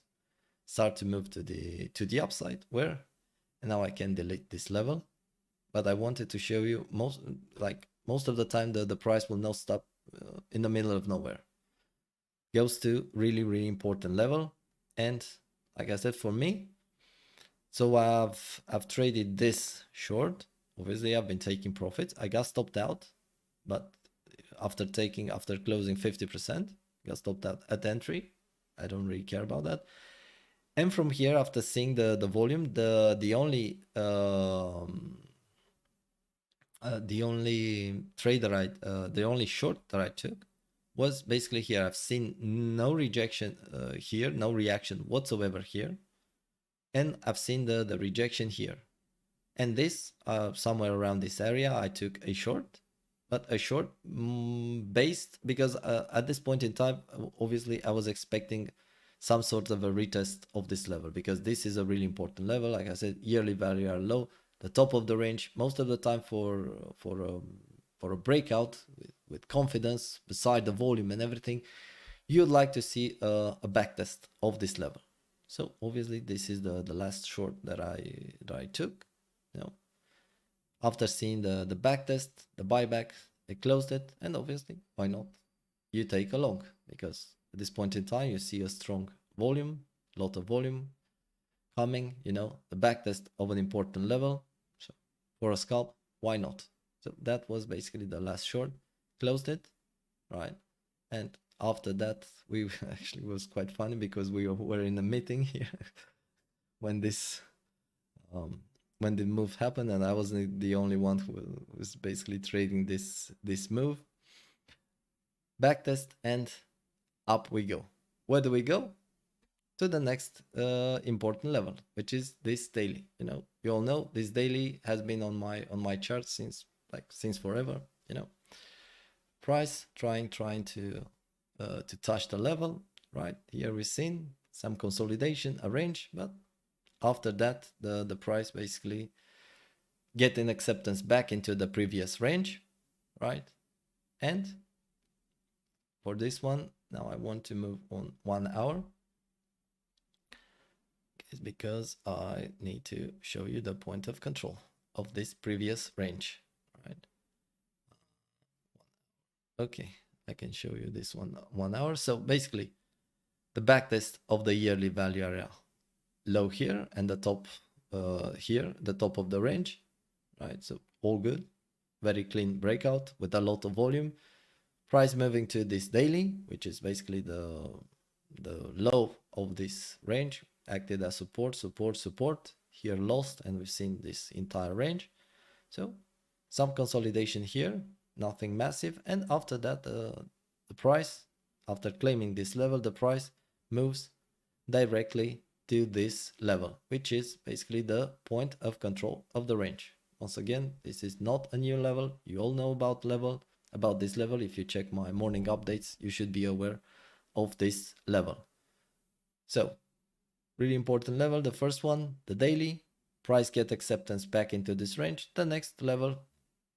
start to move to the upside, where now I can delete this level. But I wanted to show you most of the time the price will not stop in the middle of nowhere. Goes to really, really important level. And like I said, for me, so I've traded this short. Obviously, I've been taking profits. I got stopped out, but after closing 50%, got stopped out at entry. I don't really care about that. And from here, after seeing the volume, the only the only short that I took was basically here. I've seen no rejection here, no reaction whatsoever here, and I've seen the rejection here. And this somewhere around this area, I took a short, but a short based because at this point in time, obviously I was expecting some sort of a retest of this level, because this is a really important level. Like I said, yearly value are low, the top of the range. Most of the time for a breakout with confidence, beside the volume and everything, you'd like to see a backtest of this level. So obviously this is the last short that I took. After seeing the backtest, the buyback, I closed it, and obviously, why not? You take a long, because at this point in time, you see a strong volume, lot of volume coming, the backtest of an important level. So for a scalp, why not? So that was basically the last short. Closed it, right? And after that, we actually was quite funny, because we were in a meeting here when this when the move happened, and I wasn't the only one who was basically trading this move. Backtest, and up we go. Where do we go? To the next important level, which is this daily. You all know this daily has been on my chart since forever. Price trying to touch the level. Right here we've seen some consolidation, a range, but after that the price basically getting acceptance back into the previous range, right? And for this one, now I want to move on 1 hour. It's because I need to show you the point of control of this previous range, right? Okay, I can show you this 1 hour. So basically, the backtest of the yearly value area, low here, and the top here, the top of the range, right? So all good, very clean breakout with a lot of volume. Price moving to this daily, which is basically the low of this range, acted as support. Here lost, and we've seen this entire range. So some consolidation here, nothing massive. And after that, the price, after claiming this level, the price moves directly to this level, which is basically the point of control of the range. Once again, this is not a new level. You all know about this level. If you check my morning updates, you should be aware of this level. So really important level. The first one, the daily, price get acceptance back into this range. The next level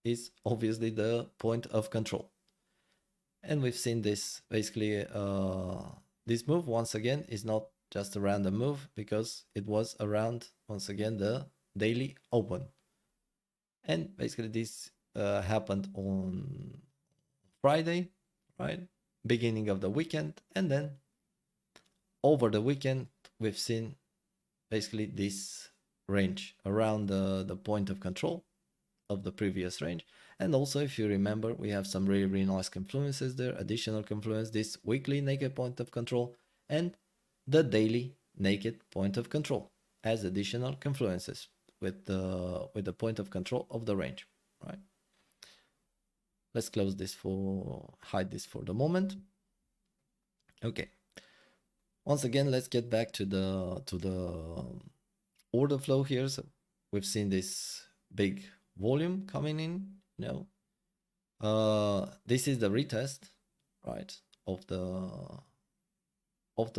is obviously the point of control. And we've seen this basically, this move once again is not just a random move, because it was around, once again, the daily open. And basically this happened on Friday, right? Beginning of the weekend. And then over the weekend, we've seen basically this range around the point of control of the previous range. And also, if you remember, we have some really, really nice confluences there, additional confluence, this weekly naked point of control, and the daily naked point of control as additional confluences with the point of control of the range, right? Let's close this hide this for the moment. Okay. Once again, let's get back to the order flow here. So we've seen this big volume coming in. This is the retest right, of the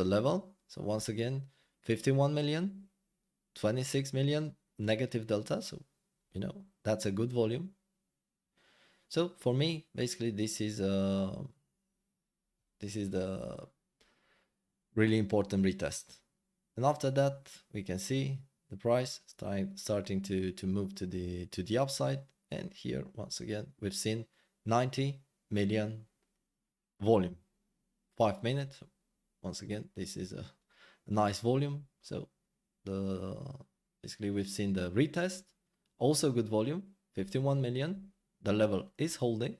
level. So once again, 51 million, 26 million negative delta. So, you know, that's a good volume. So for me, basically, this is the really important retest. And after that, we can see the price starting to move to the upside. And here, once again, we've seen 90 million volume, 5 minutes. Once again, this is a nice volume. So basically we've seen the retest, also good volume, 51 million. The level is holding.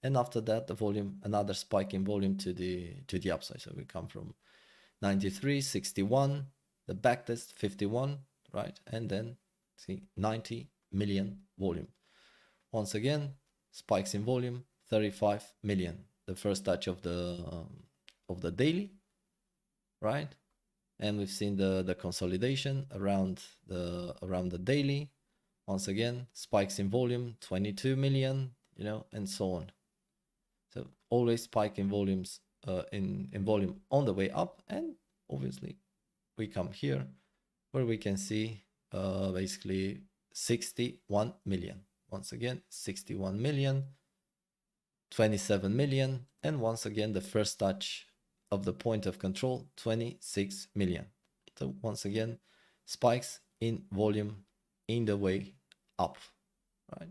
And after that, the volume, another spike in volume to the upside. So we come from 93, 61, the backtest 51, right? And then see 90 million volume. Once again, spikes in volume, 35 million. The first touch of the daily, right? And we've seen the consolidation around the daily. Once again, spikes in volume, 22 million, you know, and so on. So always spike in volumes, in volume on the way up. And obviously we come here where we can see basically 61 million. Once again, 61 million, 27 million, and once again the first touch of the point of control, 26 million. So once again, spikes in volume in the way up, right?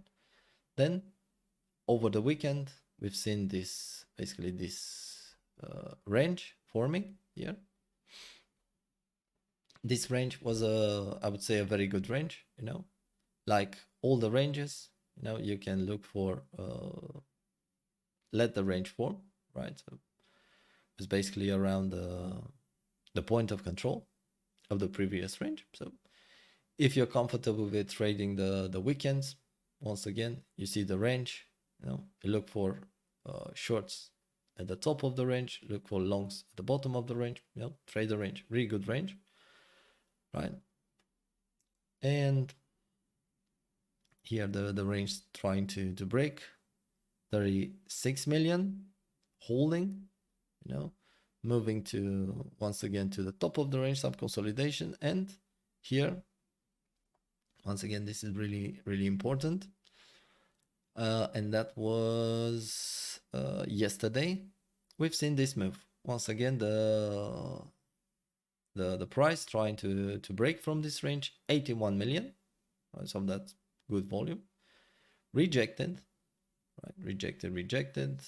Then over the weekend, we've seen this, basically this range forming here. This range was I would say a very good range, you know, like all the ranges, you know, you can look for, let the range form, right? So it's basically around the point of control of the previous range. So if you're comfortable with trading the weekends, once again, you see the range, you know, you look for shorts at the top of the range, look for longs at the bottom of the range, you know, trade the range, really good range, right? And here the range trying to break 36 million, holding, you know, moving to once again to the top of the range, some consolidation. And here, once again, this is really, really important. And that was yesterday. We've seen this move. Once again, the price trying to break from this range, 81 million. So that's good volume. Rejected, right? Rejected.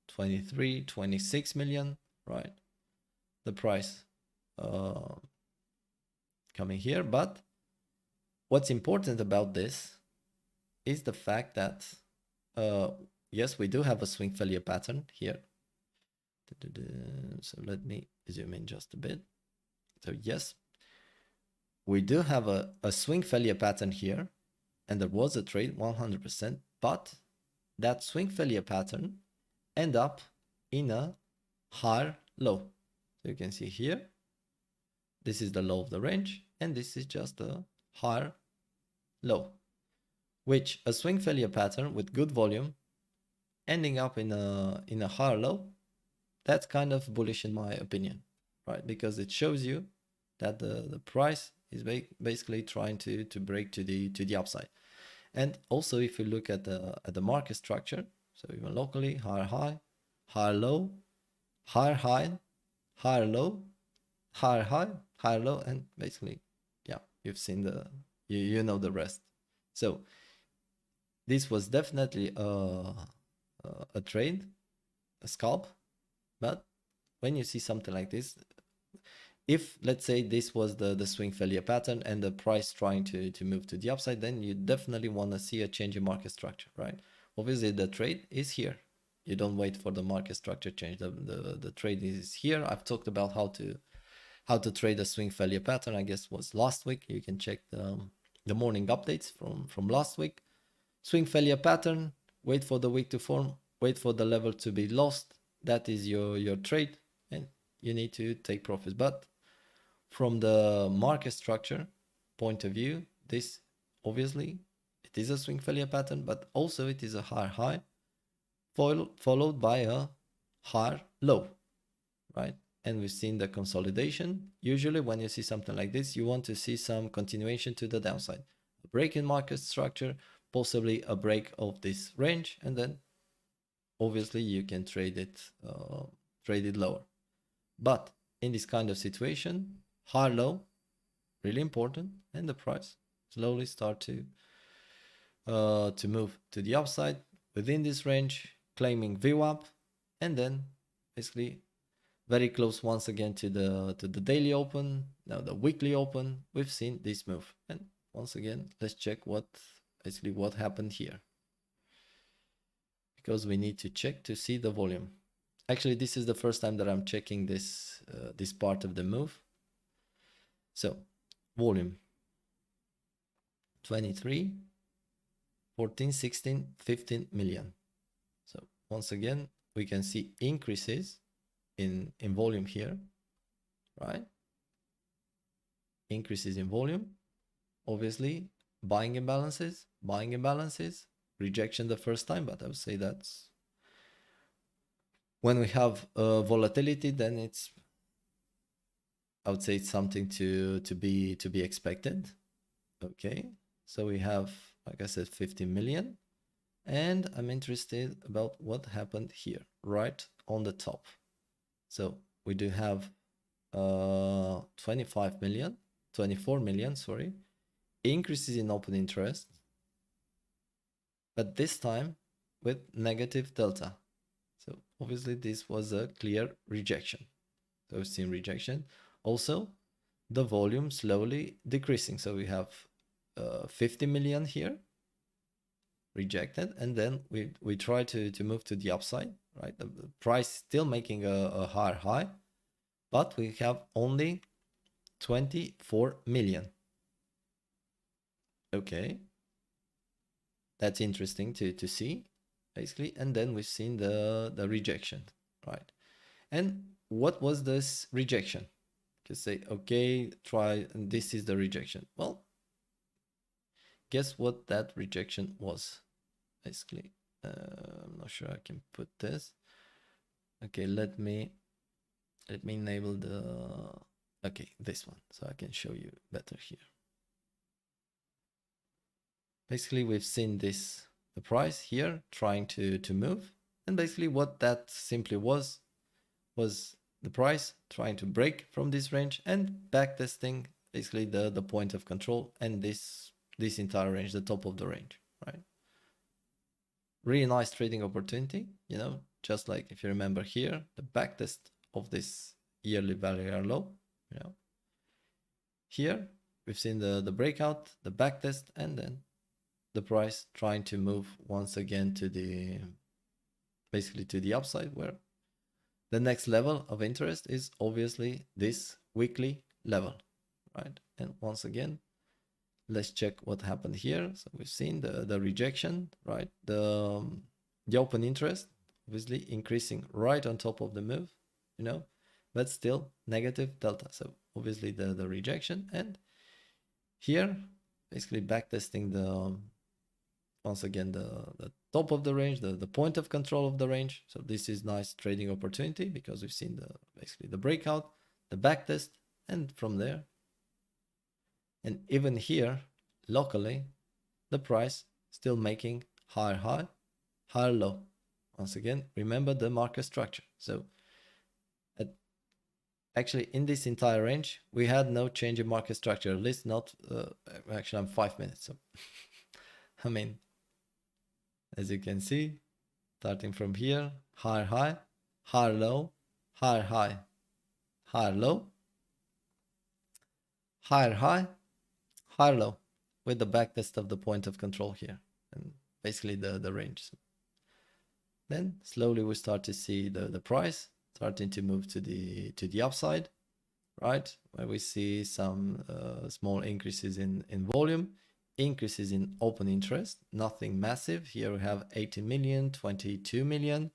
23, 26 million, right? The price coming here. But what's important about this is the fact that yes, we do have a swing failure pattern here. So let me zoom in just a bit. So yes, we do have a swing failure pattern here, and there was a trade 100%, but that swing failure pattern end up in a higher low. So you can see here, this is the low of the range, and this is just a higher low, which a swing failure pattern with good volume ending up in a higher low, that's kind of bullish in my opinion, right? Because it shows you that the price is basically trying to break to the upside. And also if you look at the market structure, so even locally, higher high, higher low, higher high, higher low, higher high, higher low, and basically, yeah, you've seen you know the rest. So this was definitely a trade, a scalp. But when you see something like this, if let's say this was the swing failure pattern and the price trying to move to the upside, then you definitely want to see a change in market structure, right? Obviously the trade is here. You don't wait for the market structure change. The trade is here. I've talked about how to trade a swing failure pattern, I guess was last week. You can check the morning updates from last week. Swing failure pattern, wait for the wick to form, wait for the level to be lost. That is your trade, and you need to take profits. But from the market structure point of view, this obviously it is a swing failure pattern, but also it is a higher high followed by a higher low, right? And we've seen the consolidation. Usually when you see something like this, you want to see some continuation to the downside, a break in market structure, possibly a break of this range, and then obviously you can trade it lower. But in this kind of situation, high low, really important, and the price slowly start to move to the upside within this range, claiming VWAP, and then basically very close once again to the daily open, now the weekly open. We've seen this move, and once again, let's check what happened here, because we need to check to see the volume. Actually, this is the first time that I'm checking this this part of the move. So volume 23, 14, 16, 15 million. So once again, we can see increases in volume here, right? Increases in volume, obviously buying imbalances, rejection the first time, but I would say that's when we have volatility, then I would say it's something to be expected. Okay, so we have, like I said, 50 million, and I'm interested about what happened here, right on the top. So we do have 24 million, sorry, increases in open interest, but this time with negative delta. So obviously this was a clear rejection. So we've seen rejection. Also, the volume slowly decreasing. So we have 50 million here rejected, and then we try to move to the upside, right? The price still making a higher high, but we have only 24 million. Okay, that's interesting to see, basically. And then we've seen the rejection, right? And what was this rejection? You say, okay, try, and this is the rejection. Well, guess what that rejection was, basically. I'm not sure I can put this. Okay, let me enable this one, so I can show you better here. Basically, we've seen this, the price here trying to move, and basically what that simply was the price trying to break from this range and backtesting basically the point of control and this entire range, the top of the range, right? Really nice trading opportunity, you know, just like if you remember here, the backtest of this yearly barrier low, you know. Here we've seen the breakout, the backtest, and then the price trying to move once again to basically to the upside, where the next level of interest is obviously this weekly level, right? And once again, let's check what happened here. So we've seen the rejection, right? The open interest obviously increasing right on top of the move, you know, but still negative delta. So obviously the rejection, and here basically backtesting once again the top of the range, the point of control of the range. So this is nice trading opportunity because we've seen basically the breakout, the backtest, and from there, and even here locally, the price still making higher high, higher low. Once again, remember the market structure. So actually in this entire range, we had no change in market structure, at least not, actually I'm 5 minutes. So I mean, as you can see, starting from here, higher high, higher low, higher high, higher low, higher high, higher low, with the backtest of the point of control here, and basically the range. So then slowly we start to see the price starting to move to the upside, right? Where we see some small increases in volume, increases in open interest, nothing massive. Here we have 18 million, 22 million,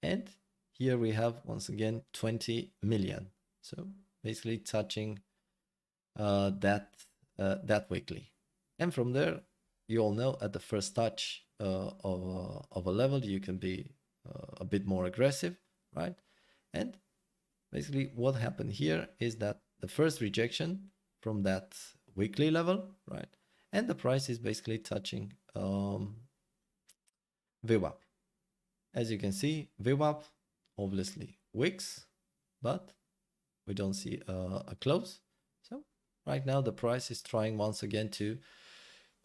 and here we have once again 20 million. So basically touching that weekly. And from there, you all know at the first touch of a level, you can be a bit more aggressive, right? And basically what happened here is that the first rejection from that weekly level, right? And the price is basically touching VWAP. As you can see, VWAP, obviously wicks, but we don't see a close. So right now the price is trying once again to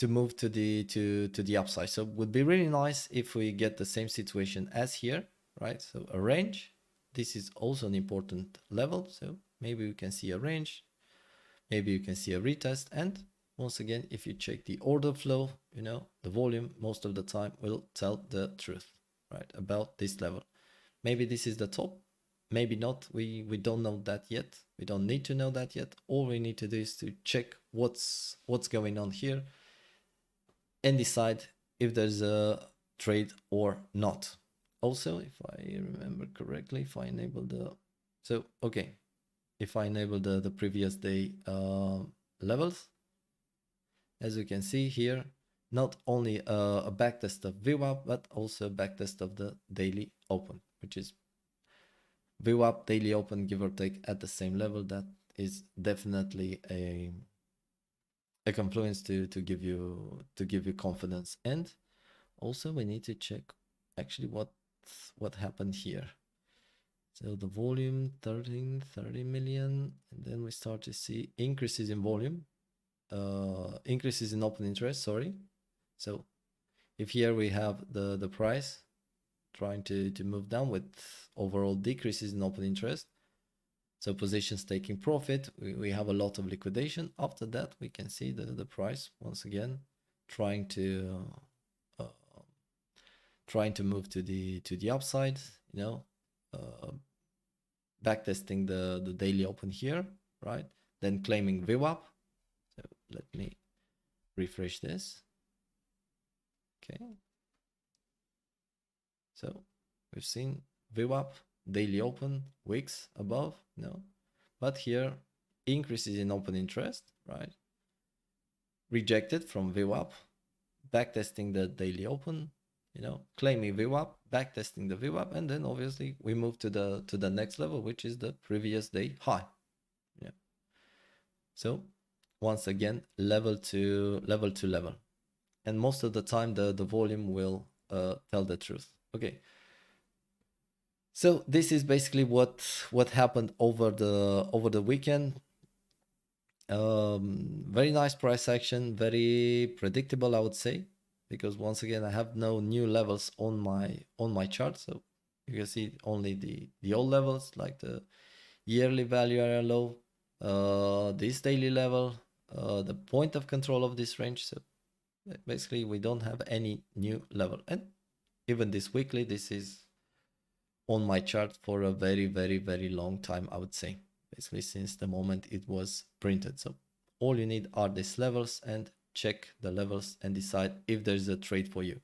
move to the upside. So it would be really nice if we get the same situation as here, right? So a range. This is also an important level. So maybe we can see a range. Maybe you can see a retest. And once again, if you check the order flow, you know, the volume most of the time will tell the truth, right, about this level. Maybe this is the top, maybe not. We don't know that yet. We don't need to know that yet. All we need to do is to check what's going on here and decide if there's a trade or not. Also, if I remember correctly, if I enable the, so okay, if I enable the previous day levels, as you can see here, not only a backtest of VWAP, but also a backtest of the daily open, which is VWAP daily open, give or take, at the same level. That is definitely a confluence to give you confidence. And also we need to check actually what happened here. So the volume 30 million, and then we start to see increases in volume, increases in open interest, sorry. So if here we have the price trying to move down with overall decreases in open interest, so positions taking profit, we have a lot of liquidation. After that, we can see the price once again trying to move to the upside, you know, backtesting the daily open here, right? Then claiming VWAP. So let me refresh this. Okay. So we've seen VWAP, daily open, wicks above, no. But here, increases in open interest, right? Rejected from VWAP, backtesting the daily open, you know, claiming VWAP, backtesting the VWAP, and then obviously we move to the next level, which is the previous day high. Yeah. So once again, level to level. And most of the time the volume will tell the truth. Okay. So this is basically what happened over the weekend. Very nice price action, very predictable, I would say, because once again I have no new levels on my chart. So you can see only the old levels, like the yearly value area low, this daily level, the point of control of this range. So basically we don't have any new level, and even this weekly, this is on my chart for a very, very, very long time, I would say, basically since the moment it was printed. So all you need are these levels, and check the levels and decide if there's a trade for you.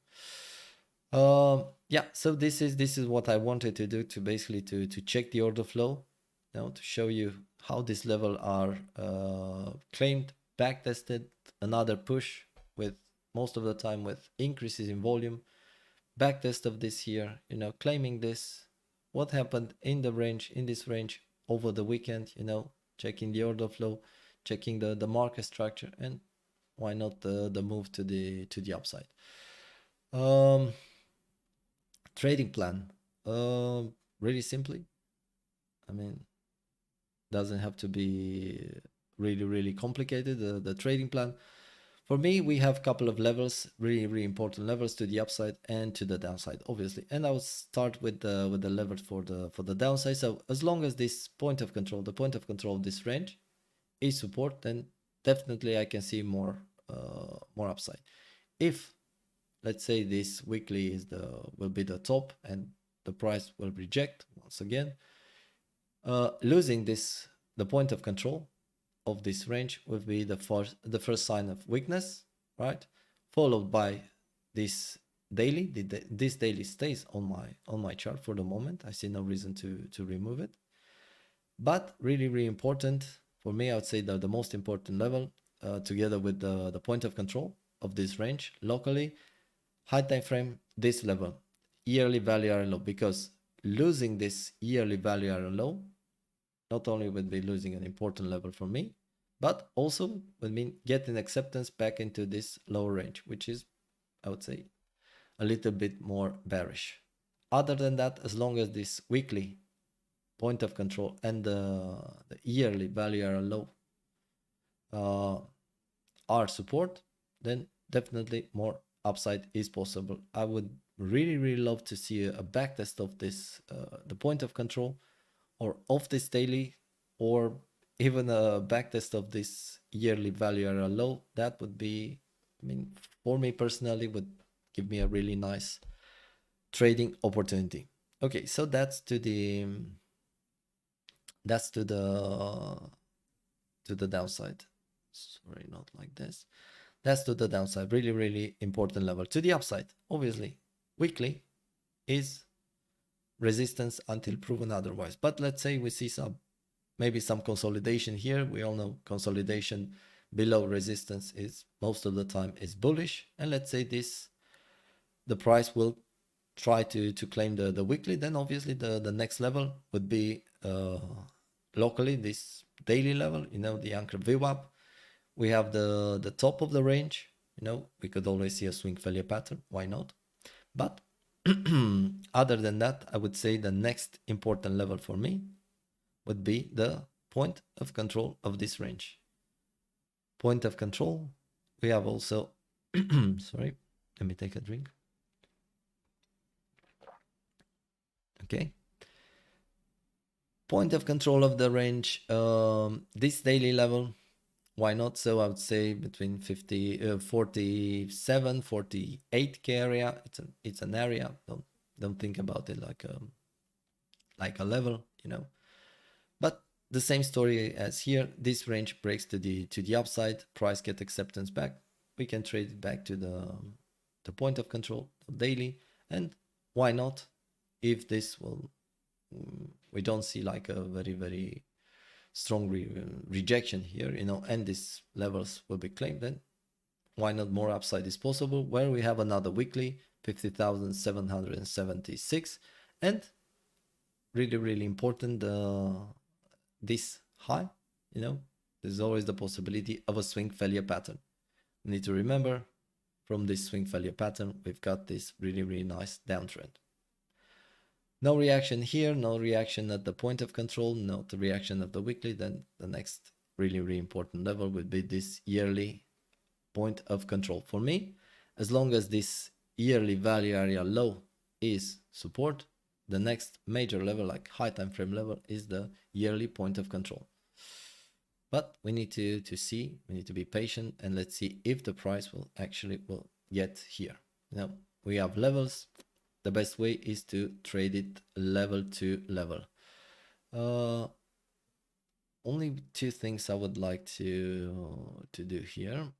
Yeah, so this is what I wanted to do, to basically to check the order flow, you know, to show you how this level are claimed, backtested, another push with most of the time with increases in volume, backtest of this here, you know, claiming this, what happened in the range, in this range over the weekend, you know, checking the order flow, checking the market structure, and why not the move to the upside. Trading plan, really simply, I mean, doesn't have to be really complicated. The trading plan, for me, we have a couple of levels, really important levels, to the upside and to the downside, obviously. And I will start with the levers for the downside. So as long as this point of control, the point of control of this range is support, then definitely I can see more upside. If, let's say, this weekly will be the top and the price will reject once again, losing the point of control of this range would be the first sign of weakness, right? Followed by this daily. This daily stays on my chart for the moment. I see no reason to remove it. But really important for me, I would say that the most important level, together with the point of control of this range locally, high time frame, this level, yearly value area low, because losing this yearly value area low not only would be losing an important level for me, but also would mean getting acceptance back into this lower range, which is, I would say, a little bit more bearish. Other than that, as long as this weekly point of control and the yearly value area low are support, then definitely more upside is possible. I would really love to see a backtest of this, the point of control, or of this daily, or even a backtest of this yearly value area low. That would be, I mean, for me personally, would give me a really nice trading opportunity. Okay, so that's to the downside. Sorry, not like this. That's to the downside. Really important level. To the upside, obviously, weekly is resistance until proven otherwise. But let's say we see maybe some consolidation here. We all know consolidation below resistance is most of the time is bullish. And let's say the price will try to claim the weekly. Then obviously the next level would be locally this daily level, the anchor VWAP. We have the top of the range. We could always see a swing failure pattern. Why not? But other than that, I would say the next important level for me would be the point of control of this range. Point of control. We have also, sorry, let me take a drink. Okay. Point of control of the range, this daily level, why not? So I would say between 47, 48k area. It's an area. Don't think about it like a level, But the same story as here. This range breaks to the upside. Price get acceptance back. We can trade it back to the point of control daily. And why not? If this will, we don't see like a very strong rejection here, and these levels will be claimed, then why not more upside is possible, where we have another weekly 50,776, and really important, this high, there's always the possibility of a swing failure pattern. We need to remember, from this swing failure pattern, we've got this really nice downtrend. No reaction here, no reaction at the point of control, no reaction of the weekly, then the next really important level would be this yearly point of control. For me, as long as this yearly value area low is support, the next major level, like high time frame level, is the yearly point of control. But we need to see, we need to be patient, and let's see if the price will get here. We have levels. The best way is to trade it level to level. Only two things I would like to do here,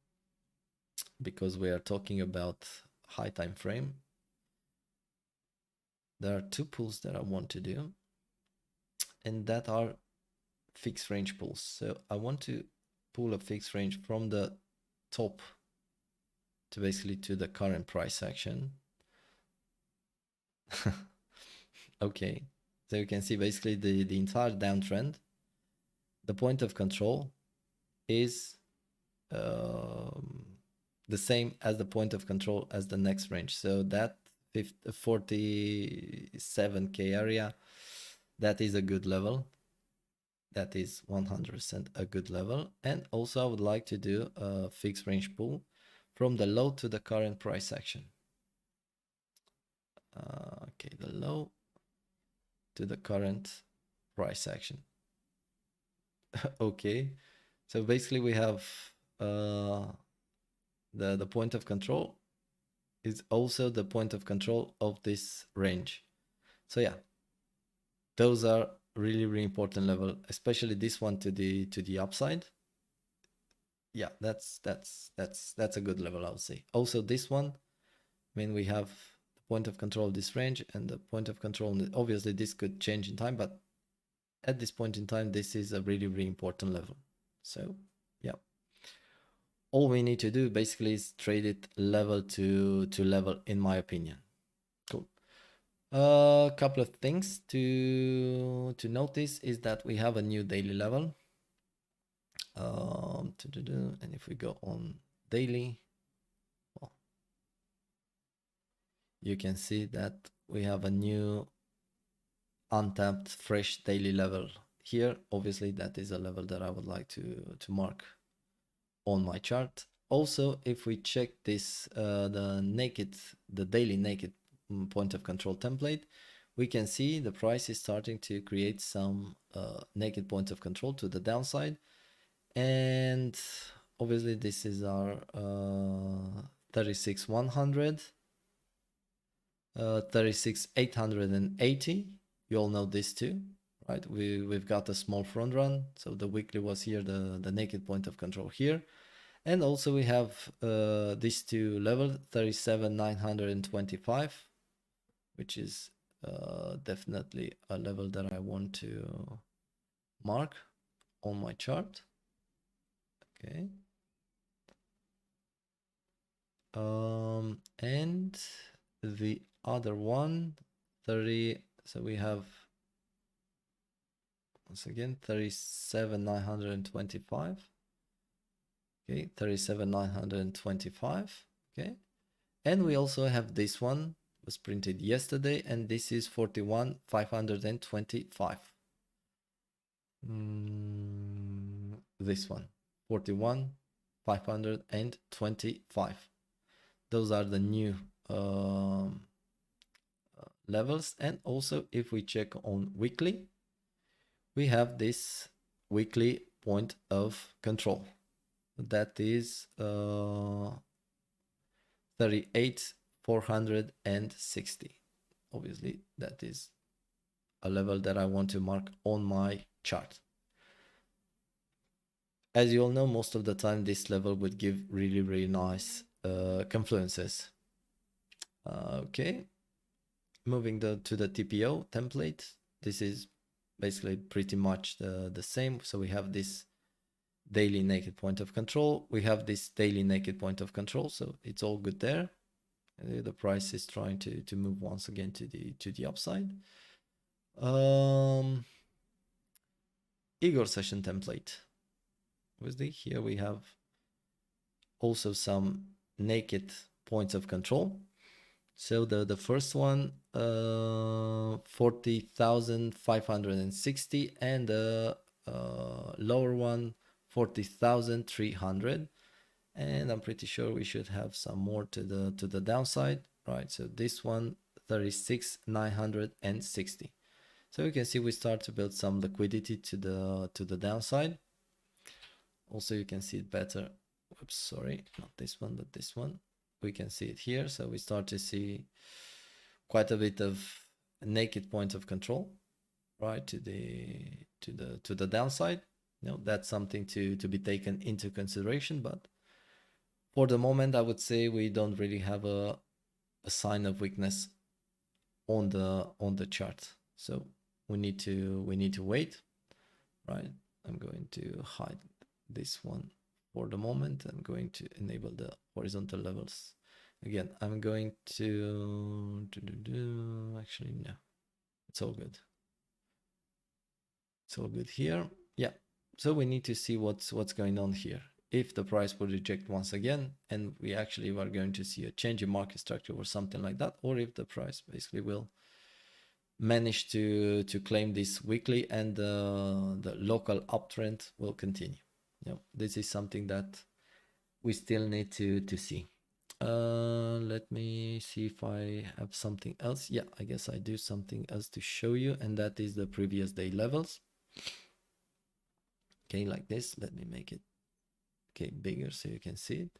because we are talking about high time frame. There are two pulls that I want to do, and that are fixed range pulls. So I want to pull a fixed range from the top to basically to the current price action. Okay, so you can see basically the entire downtrend. The point of control is the same as the point of control as the next range. So that 47k area, that is a good level. That is 100% a good level. And also I would like to do a fixed range pull from the low to the current price action. Okay, the low to the current price action. Okay, so basically we have the point of control is also the point of control of this range. So yeah, those are really important level, especially this one to the upside. Yeah, that's a good level, I would say. Also this one, I mean, we have the point of control of this range and the point of control. Obviously this could change in time, but at this point in time, this is a really important level. So yeah, all we need to do basically is trade it level to level, in my opinion. Cool. A couple of things to notice is that we have a new daily level. And if we go on daily, well, you can see that we have a new untapped fresh daily level here. Obviously, that is a level that I would like to mark on my chart. Also, if we check this, the daily naked point of control template, we can see the price is starting to create some naked points of control to the downside. And obviously this is our 36,100, 36,880. You all know this too, right? We've got a small front run. So the weekly was here, the naked point of control here. And also we have these two levels, 37,925, which is definitely a level that I want to mark on my chart. Okay. And the other one, 30, so we have, once again, 37,925. Okay, 37,925. Okay. And we also have this one, was printed yesterday, and this is 41,525. This one, 41,525. Those are the new levels. And also if we check on weekly, we have this weekly point of control. That is 38,460. Obviously, that is a level that I want to mark on my chart. As you all know, most of the time this level would give really, really nice confluences. Okay, moving to the TPO template. This is basically pretty much the same. So we have this daily naked point of control. We have this daily naked point of control. So it's all good there. The price is trying to move once again to the upside. Igor session template. Obviously, here we have also some naked points of control. So the first one, 40,560, and the lower one, 40,300. And I'm pretty sure we should have some more to the downside, right? So this one, 36,960. So you can see we start to build some liquidity to the downside. Also, you can see it better. Oops, sorry, not this one, but this one. We can see it here. So we start to see quite a bit of naked points of control, right, to the downside. You know, that's something to be taken into consideration. But for the moment, I would say we don't really have a sign of weakness on the chart. So we need to wait, right? I'm going to hide this one for the moment. I'm going to enable the horizontal levels. Again, I'm going to actually, no, it's all good. It's all good here. Yeah. So we need to see what's going on here. If the price will reject once again, and we actually are going to see a change in market structure or something like that, or if the price basically will manage to claim this weekly and the local uptrend will continue. You know, this is something that we still need to see. Let me see if I have something else. Yeah, I guess I do something else to show you, and that is the previous day levels. Okay, like this. Let me make it bigger so you can see it.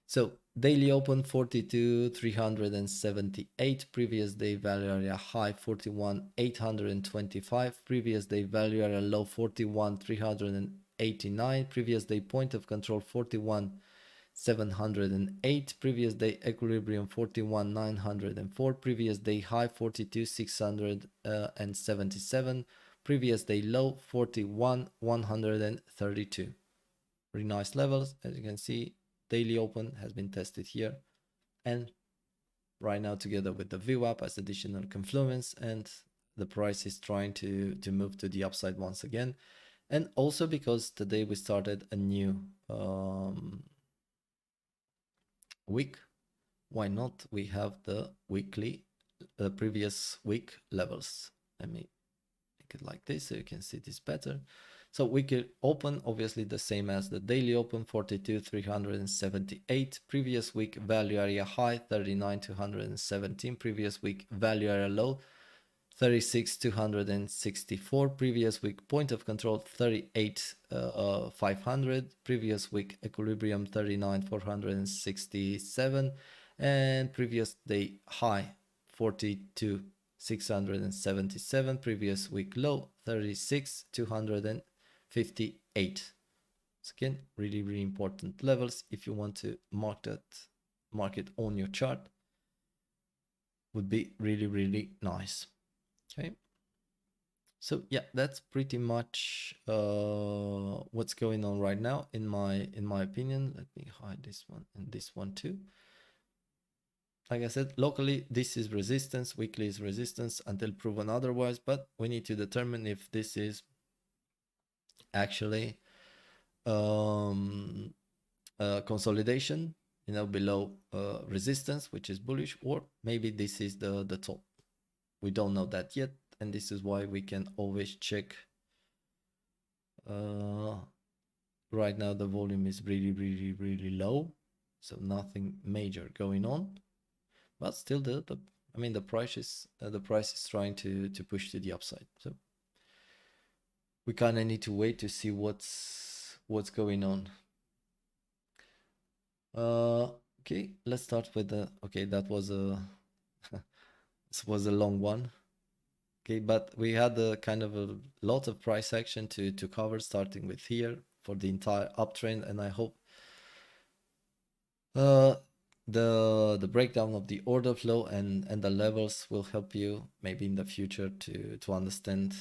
So daily open 42,378, previous day value area high 41,825, previous day value area low 41,389, previous day point of control 41,708, previous day equilibrium 41,904, previous day high 42,677, previous day low 41,132. Very nice levels. As you can see, daily open has been tested here and right now together with the VWAP as additional confluence, and the price is trying to move to the upside once again. And also because today we started a new week, why not we have the weekly previous week levels. Let me make it like this so you can see this better. So weekly open, obviously the same as the daily open, 42,378. Previous week value area high, 39,217. Previous week value area low, 36,264. Previous week point of control, 38,500. Previous week equilibrium, 39,467. And previous day high, 42,677. Previous week low, 36,258. So again, really important levels. If you want to mark it on your chart, would be really nice. Okay. So yeah, that's pretty much what's going on right now in my opinion. Let me hide this one and this one too. Like I said, locally this is resistance, weekly is resistance until proven otherwise, but we need to determine if this is actually consolidation, you know, below resistance, which is bullish, or maybe this is the top. We don't know that yet, and this is why we can always check. Right now the volume is really low, so nothing major going on, but still the price is trying to push to the upside. So we kind of need to wait to see what's going on. Okay, let's start with the, okay, that was a this was a long one. Okay, but we had a kind of a lot of price action to cover, starting with here for the entire uptrend, and I hope the breakdown of the order flow and the levels will help you maybe in the future to understand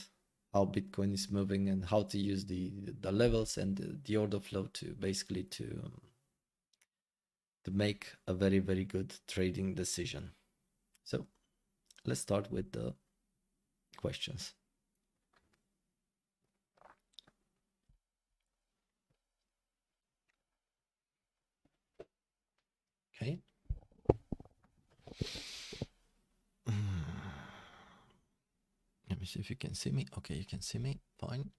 how Bitcoin is moving and how to use the levels and the order flow to basically to make a very good trading decision. So let's start with the questions. Okay. Let me see if you can see me. Okay, you can see me. Fine.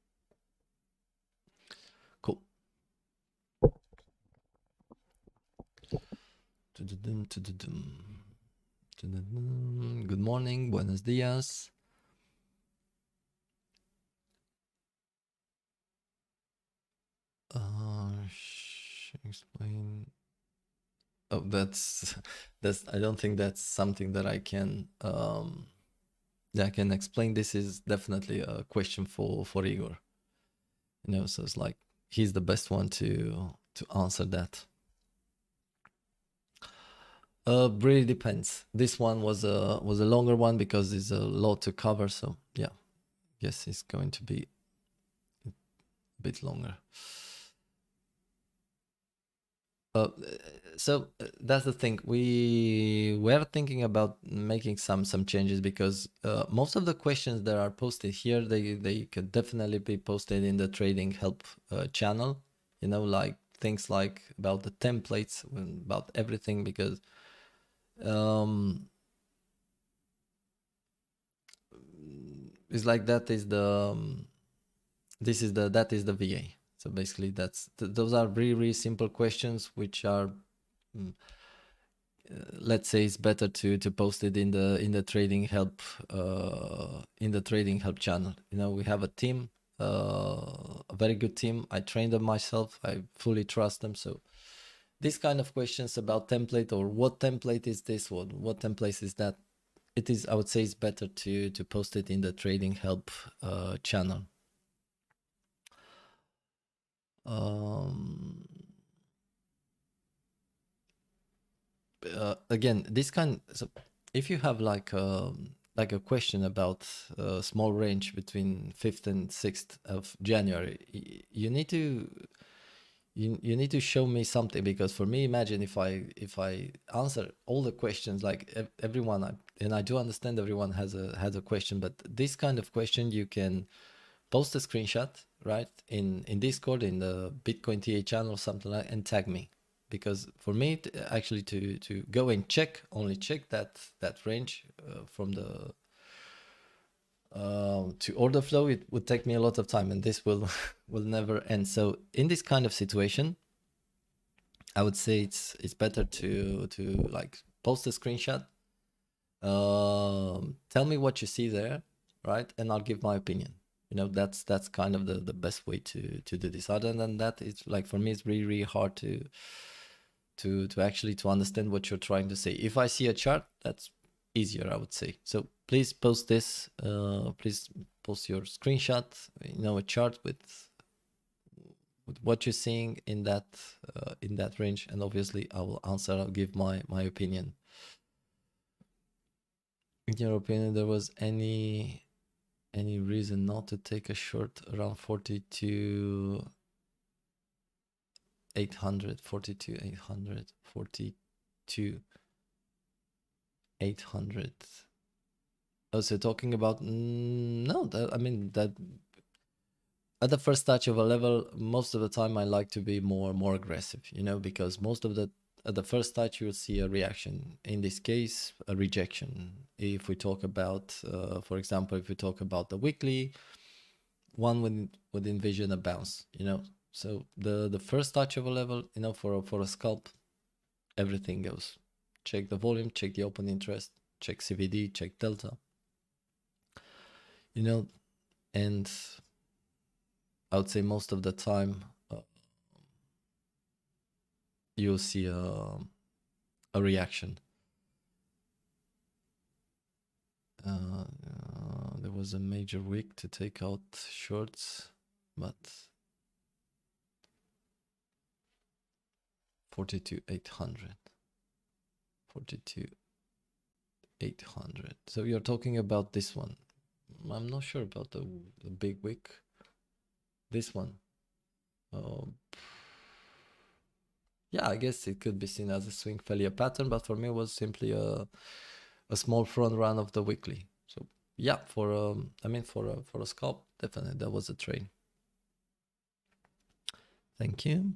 Cool. Good morning. Buenos dias. Explain. Oh, that's I don't think that's something that I can explain. This is definitely a question for Igor. You know, so it's like he's the best one to answer that. Really depends. This one was a longer one because there's a lot to cover. So yeah, yes, it's going to be a bit longer. So that's the thing. We were thinking about making some changes because most of the questions that are posted here, they could definitely be posted in the trading help channel. You know, like things like about the templates, about everything, because it's like that is the that is the VA. So basically, those are really simple questions, which are let's say it's better to post it in the trading help channel. You know, we have a team, a very good team. I trained them myself. I fully trust them. So these kind of questions about template, or what template is this, what template is that, it is, I would say, it's better to post it in the trading help channel. Again, this kind, so if you have like a question about a small range between 5th and 6th of January, you need to you need to show me something, because for me, imagine if I answer all the questions like everyone, and I do understand everyone has a question, but this kind of question you can post a screenshot, right, in Discord, in the Bitcoin TA channel or something like, and tag me, because for me actually to go and only check that range from the to order flow, it would take me a lot of time, and this will will never end. So in this kind of situation, I would say it's better to like post a screenshot, tell me what you see there, right, and I'll give my opinion. You know, that's kind of the best way to do this. Other than that, it's like, for me, it's really really hard to actually to understand what you're trying to say. If I see a chart, that's easier, I would say. So please post this, please post your screenshot, you know, a chart with what you're seeing in that range, and obviously I will answer, I'll give my opinion. In your opinion, there was any reason not to take a short around 42 800, 42 800, 42 800? Also talking about no, that, I mean, that at the first touch of a level, most of the time I like to be more aggressive, you know, because most of the at the first touch you'll see a reaction. In this case, a rejection. If we talk about, for example, if we talk about the weekly, one would envision a bounce, you know. So the first touch of a level, you know, for a scalp, everything goes. Check the volume, check the open interest, check CVD, check delta, you know, and I would say most of the time you'll see a reaction. There was a major wick to take out shorts, but 42,800. 42,800. So you're talking about this one. I'm not sure about the big wick. This one. Yeah, I guess it could be seen as a swing failure pattern, but for me it was simply a small front run of the weekly. So yeah, for I mean, for a scalp, definitely that was a trade. Thank you.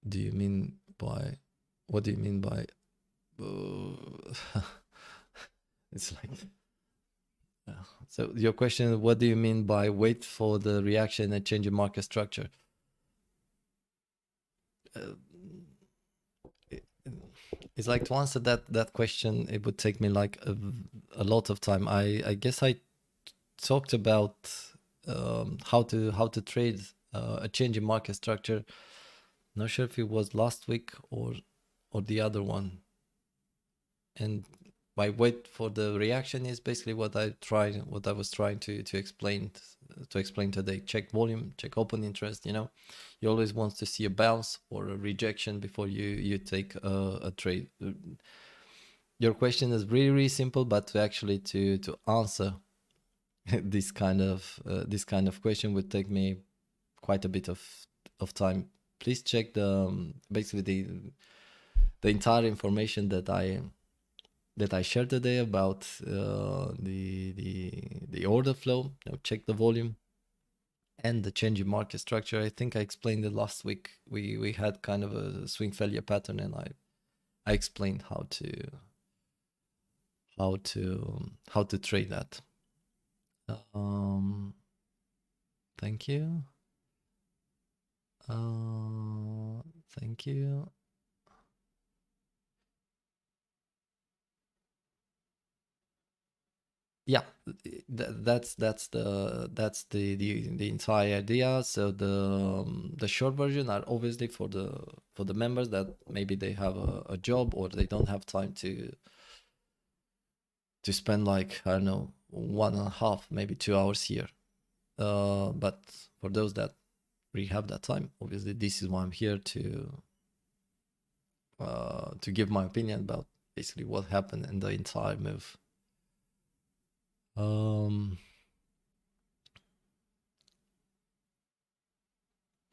Do you mean by, what do you mean by it's like, so your question, what do you mean by wait for the reaction and change in market structure? It's like, to answer that question, it would take me like a lot of time. I guess I talked about how to trade a change in market structure. Not sure if it was last week or the other one. And by wait for the reaction is basically what I was trying to explain today. Check volume, check open interest. You know, you always want to see a bounce or a rejection before you take a trade. Your question is really really simple, but to actually to answer this kind of question would take me quite a bit of time. Please check the basically the entire information that I shared today about the order flow. You know, check the volume and the change in market structure. I think I explained it last week. We had kind of a swing failure pattern, and I explained how to trade that. Thank you. Thank you. Yeah, that's the entire idea. So the short version are obviously for the members that maybe they have a job, or they don't have time to spend, like, I don't know, 1.5, maybe 2 hours here. But for those that really have that time, obviously this is why I'm here to give my opinion about basically what happened in the entire move.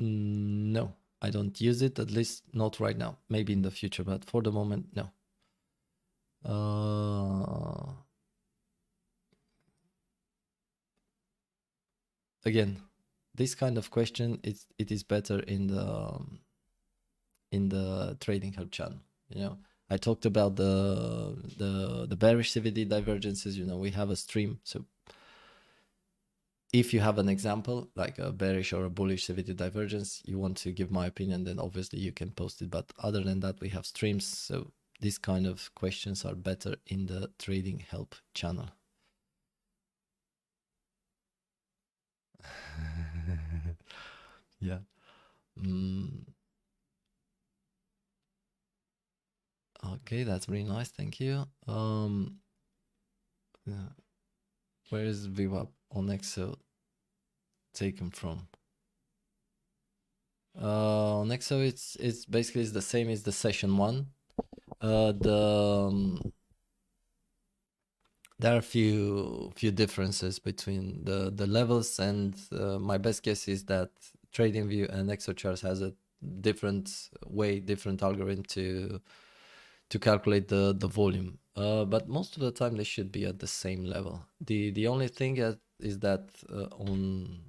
No, I don't use it, at least not right now. Maybe in the future, but for the moment, no. Again, this kind of question, it is better in the trading help channel. You know, I talked about the bearish CVD divergences. You know, we have a stream, so if you have an example like a bearish or a bullish CVD divergence, you want to give my opinion, then obviously you can post it. But other than that, we have streams, so these kind of questions are better in the trading help channel. Yeah. Okay, that's really nice. Thank you. Yeah. Where is VWAP on Exo taken from? On Exo, it's basically the same as the session one. There are a few differences between the levels, and my best guess is that TradingView and ExoCharts has a different algorithm to calculate the volume. But most of the time they should be at the same level. The only thing is that on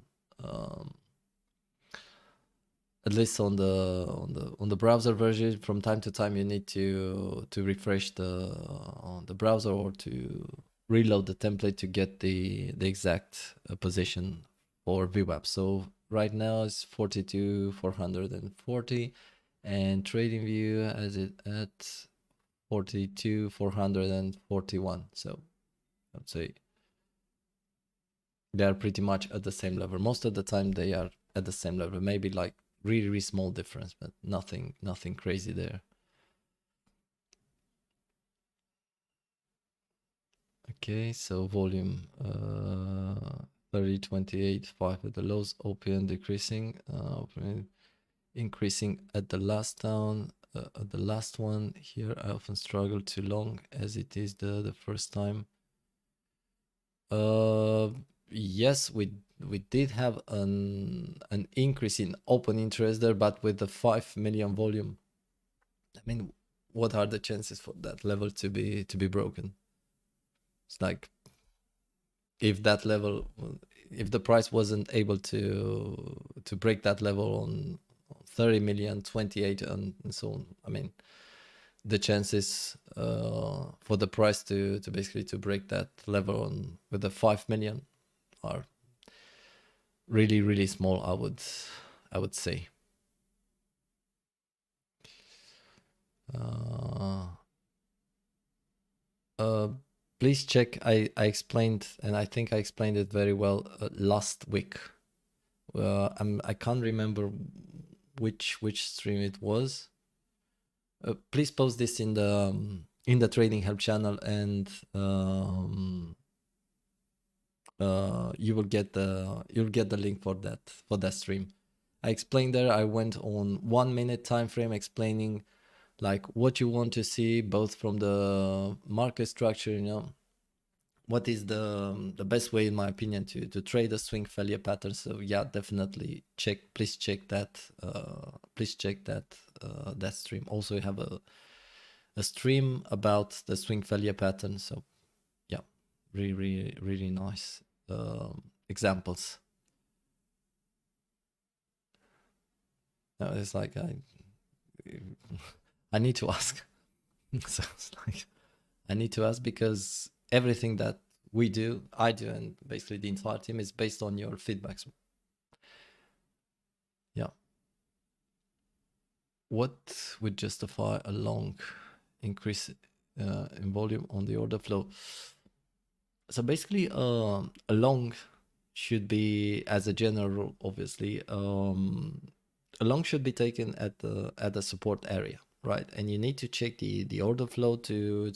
at least on the browser version, from time to time you need to refresh the browser or to reload the template to get the exact position for VWAP. So right now it's 42,440, and TradingView has it at 42,441. So I'd say they are pretty much at the same level. Most of the time they are at the same level. Maybe like really small difference, but nothing crazy there. Okay, so volume 30, 28, 5 at the lows, OPN decreasing, OPN increasing at the last down, at the last one. Here I often struggle too long as it is the first time. Yes, we did have an increase in open interest there, but with the 5 million volume, I mean, what are the chances for that level to be broken? It's like if that level, if the price wasn't able to break that level on 30 million, 28, and so on, I mean, the chances for the price to basically to break that level on with the 5 million are really small, I would say. Please check. I explained, and I think I explained it very well last week. I can't remember which stream it was. Please post this in the trading help channel, and you will get the link for that stream. I explained there. I went on 1 minute time frame explaining like what you want to see, both from the market structure, you know, what is the best way, in my opinion, to trade a swing failure pattern. So yeah, definitely please check that that stream. Also, you have a stream about the swing failure pattern. So yeah, really nice examples. It's like I need to ask. So it's like I need to ask because everything that we do, I do, and basically the entire team is based on your feedbacks. Yeah. What would justify a long increase in volume on the order flow? So basically, a long should be, as a general rule, obviously, a long should be taken at the support area, right? And you need to check the order flow to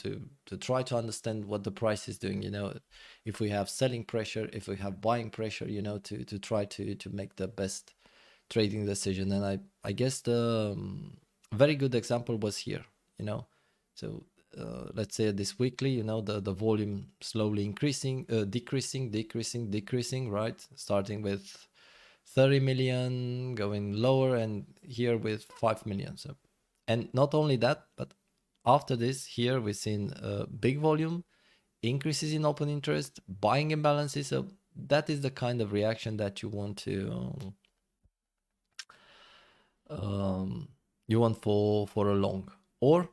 try to understand what the price is doing. You know, if we have selling pressure, if we have buying pressure, you know, to try to make the best trading decision. And I guess the very good example was here. You know, so let's say this weekly, you know, the volume slowly increasing, decreasing, right? Starting with 30 million going lower, and here with 5 million. So, and not only that, but after this, here we've seen big volume, increases in open interest, buying imbalances. So that is the kind of reaction that you want to you want for a long. Or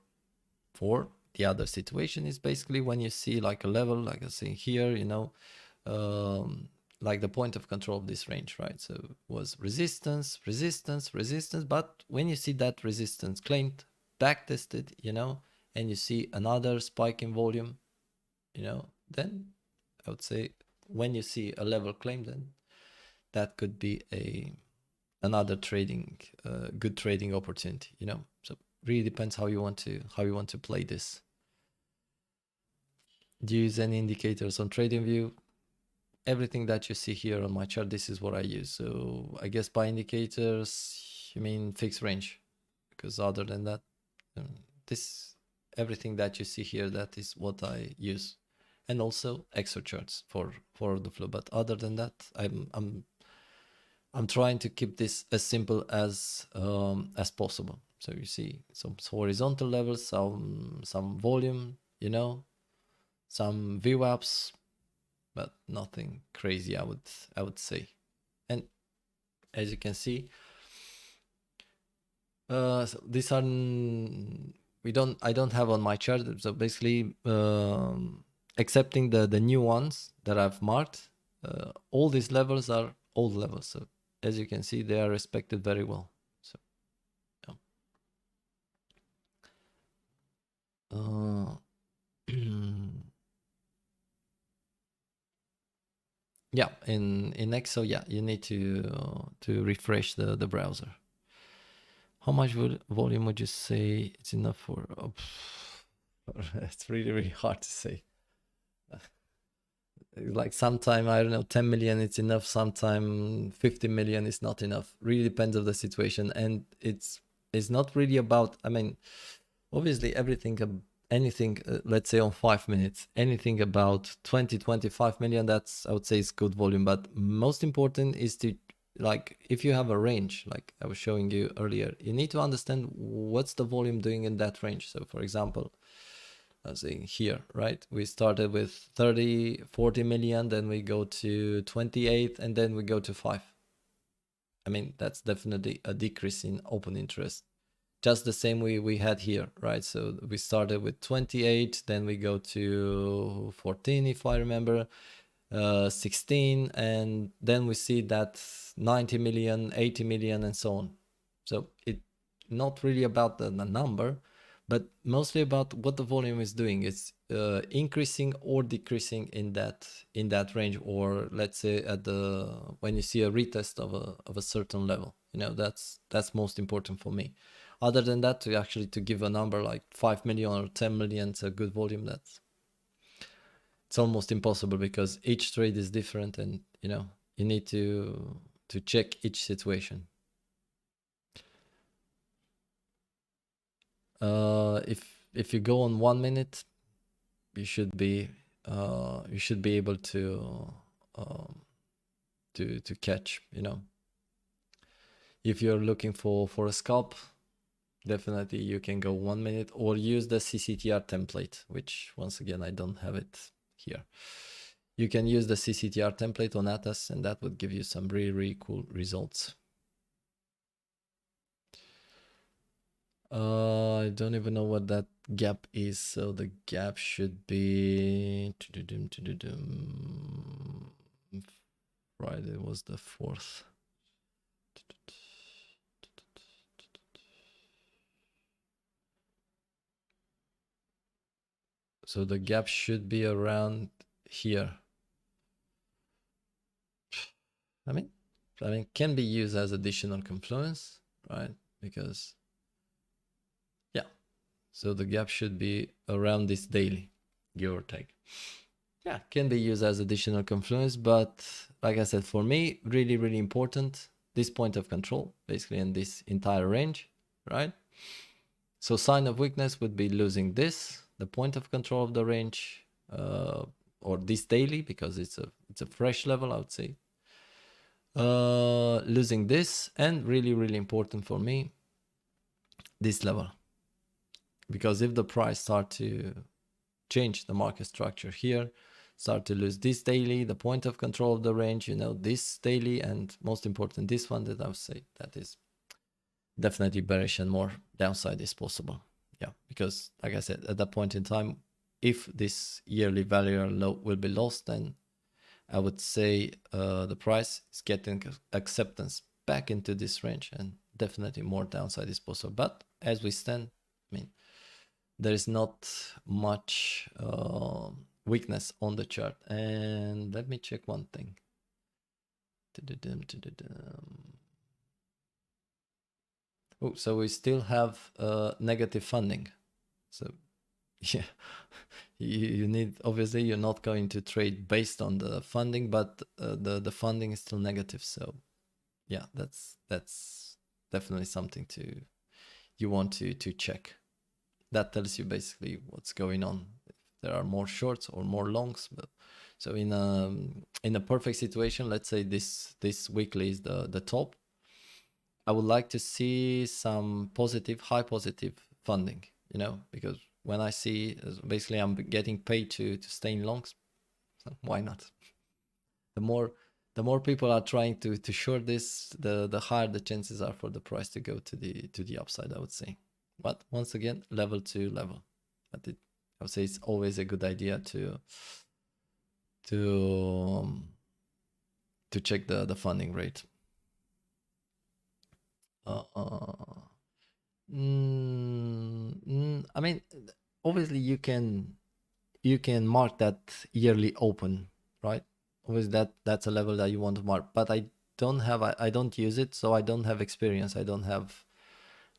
for the other situation is basically when you see like a level, like I say here, you know, like the point of control of this range, right? So it was resistance, resistance, resistance. But when you see that resistance claimed, back tested, you know, and you see another spike in volume, you know, then I would say when you see a level claimed, then that could be another trading, good trading opportunity, you know. So really depends how you want to play this. Do you use any indicators on TradingView? Everything that you see here on my chart, this is what I use. So I guess by indicators, you mean fixed range, because other than that, this everything that you see here, that is what I use, and also Excel charts for the flow. But other than that, I'm trying to keep this as simple as possible. So you see some horizontal levels, some volume, you know, some VWAPs, but nothing crazy, I would say. And as you can see, so these are I don't have on my chart. So basically, accepting the new ones that I've marked, all these levels are old levels. So as you can see, they are respected very well. So yeah. Yeah, in Excel, yeah, you need to refresh the browser. How much volume would you say it's enough for? Oh, it's really hard to say. Like sometime, I don't know, 10 million it's enough, sometime 50 million is not enough. Really depends on the situation, and it's not really about, I mean, obviously anything, let's say on 5 minutes, anything about 20-25 million, that's, I would say, is good volume. But most important is to, like, if you have a range, like I was showing you earlier, you need to understand what's the volume doing in that range. So for example, I was saying here, right, we started with 30-40 million, then we go to 28, and then we go to 5. I mean, that's definitely a decrease in open interest. Just the same way we had here, right? So we started with 28, then we go to 14, if I remember, 16, and then we see that 90 million, 80 million, and so on. So it not really about the number, but mostly about what the volume is doing. It's increasing or decreasing in that range, or let's say at when you see a retest of a certain level. You know, that's most important for me. Other than that, to give a number like 5 million or 10 million, it's a good volume. It's almost impossible because each trade is different, and you know, you need to check each situation. If you go on 1 minute, you should be able to catch, you know. If you're looking for a scalp, definitely you can go 1 minute, or use the CCTR template, which once again I don't have it here. You can use the CCTR template on Atas, and that would give you some really cool results. I don't even know what that gap is, so the gap should be Friday was the 4th. So the gap should be around here. I mean, can be used as additional confluence, right? Because, yeah, so the gap should be around this daily, give or take. Yeah, can be used as additional confluence, but like I said, for me, really important, this point of control, basically in this entire range, right? So sign of weakness would be losing this, the point of control of the range, or this daily, because it's a fresh level, I would say. losing this, and really important for me, this level. Because if the price start to change the market structure here, start to lose this daily, the point of control of the range, you know, this daily, and most important, this one, that I would say that is definitely bearish and more downside is possible. Yeah, because like I said, at that point in time, if this yearly value low will be lost, then I would say the price is getting acceptance back into this range, and definitely more downside is possible. But as we stand, I mean, there is not much weakness on the chart. And let me check one thing. Oh, so we still have negative funding. So yeah, you need, obviously you're not going to trade based on the funding, but the funding is still negative. So yeah, that's definitely something you want to check. That tells you basically what's going on. If there are more shorts or more longs. But so in a perfect situation, let's say this weekly is the top, I would like to see some positive, high positive funding, you know, because when I see, basically I'm getting paid to stay in longs, so why not? The more people are trying to short this, the higher the chances are for the price to go to the upside, I would say. But once again, level to level. But I would say it's always a good idea to check the funding rate. I mean, obviously you can mark that yearly open, right? Obviously that's a level that you want to mark, but I don't use it, so I don't have experience. I don't have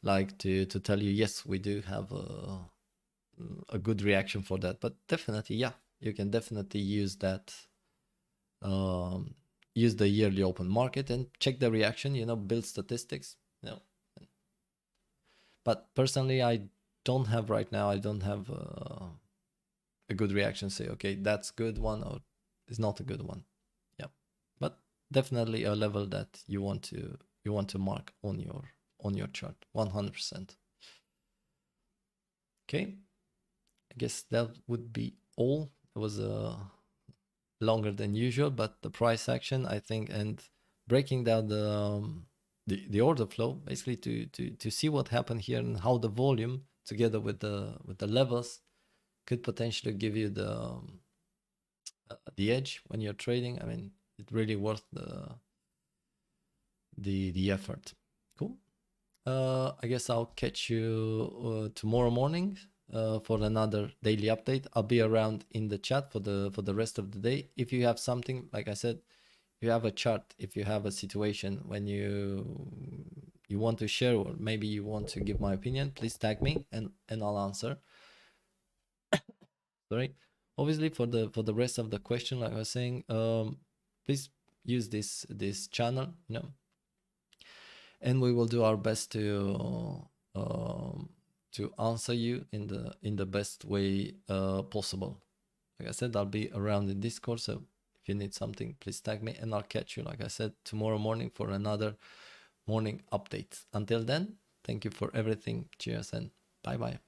like to tell you, yes, we do have a good reaction for that. But definitely, yeah, you can definitely use that, use the yearly open market and check the reaction, you know, build statistics, you know. But personally, I don't have right now, I don't have a good reaction, say, okay, that's good one or it's not a good one. Yeah, but definitely a level that you want to mark on your chart, 100%. Okay, I guess that would be all. It was longer than usual, but the price action, I think, and breaking down the order flow, basically to see what happened here and how the volume together with the levels could potentially give you the edge when you're trading. I mean, it's really worth the effort. Cool. I guess I'll catch you tomorrow morning for another daily update. I'll be around in the chat for the rest of the day. If you have something, like I said, if you have a chart, if you have a situation when you want to share, or maybe you want to give my opinion, please tag me and I'll answer. Sorry. Obviously, for the rest of the question, like I was saying, please use this channel, you know, and we will do our best to answer you in the best way possible. Like I said, I'll be around in Discord, so if you need something, please tag me, and I'll catch you, like I said, tomorrow morning for another morning update. Until then, thank you for everything. Cheers and bye bye.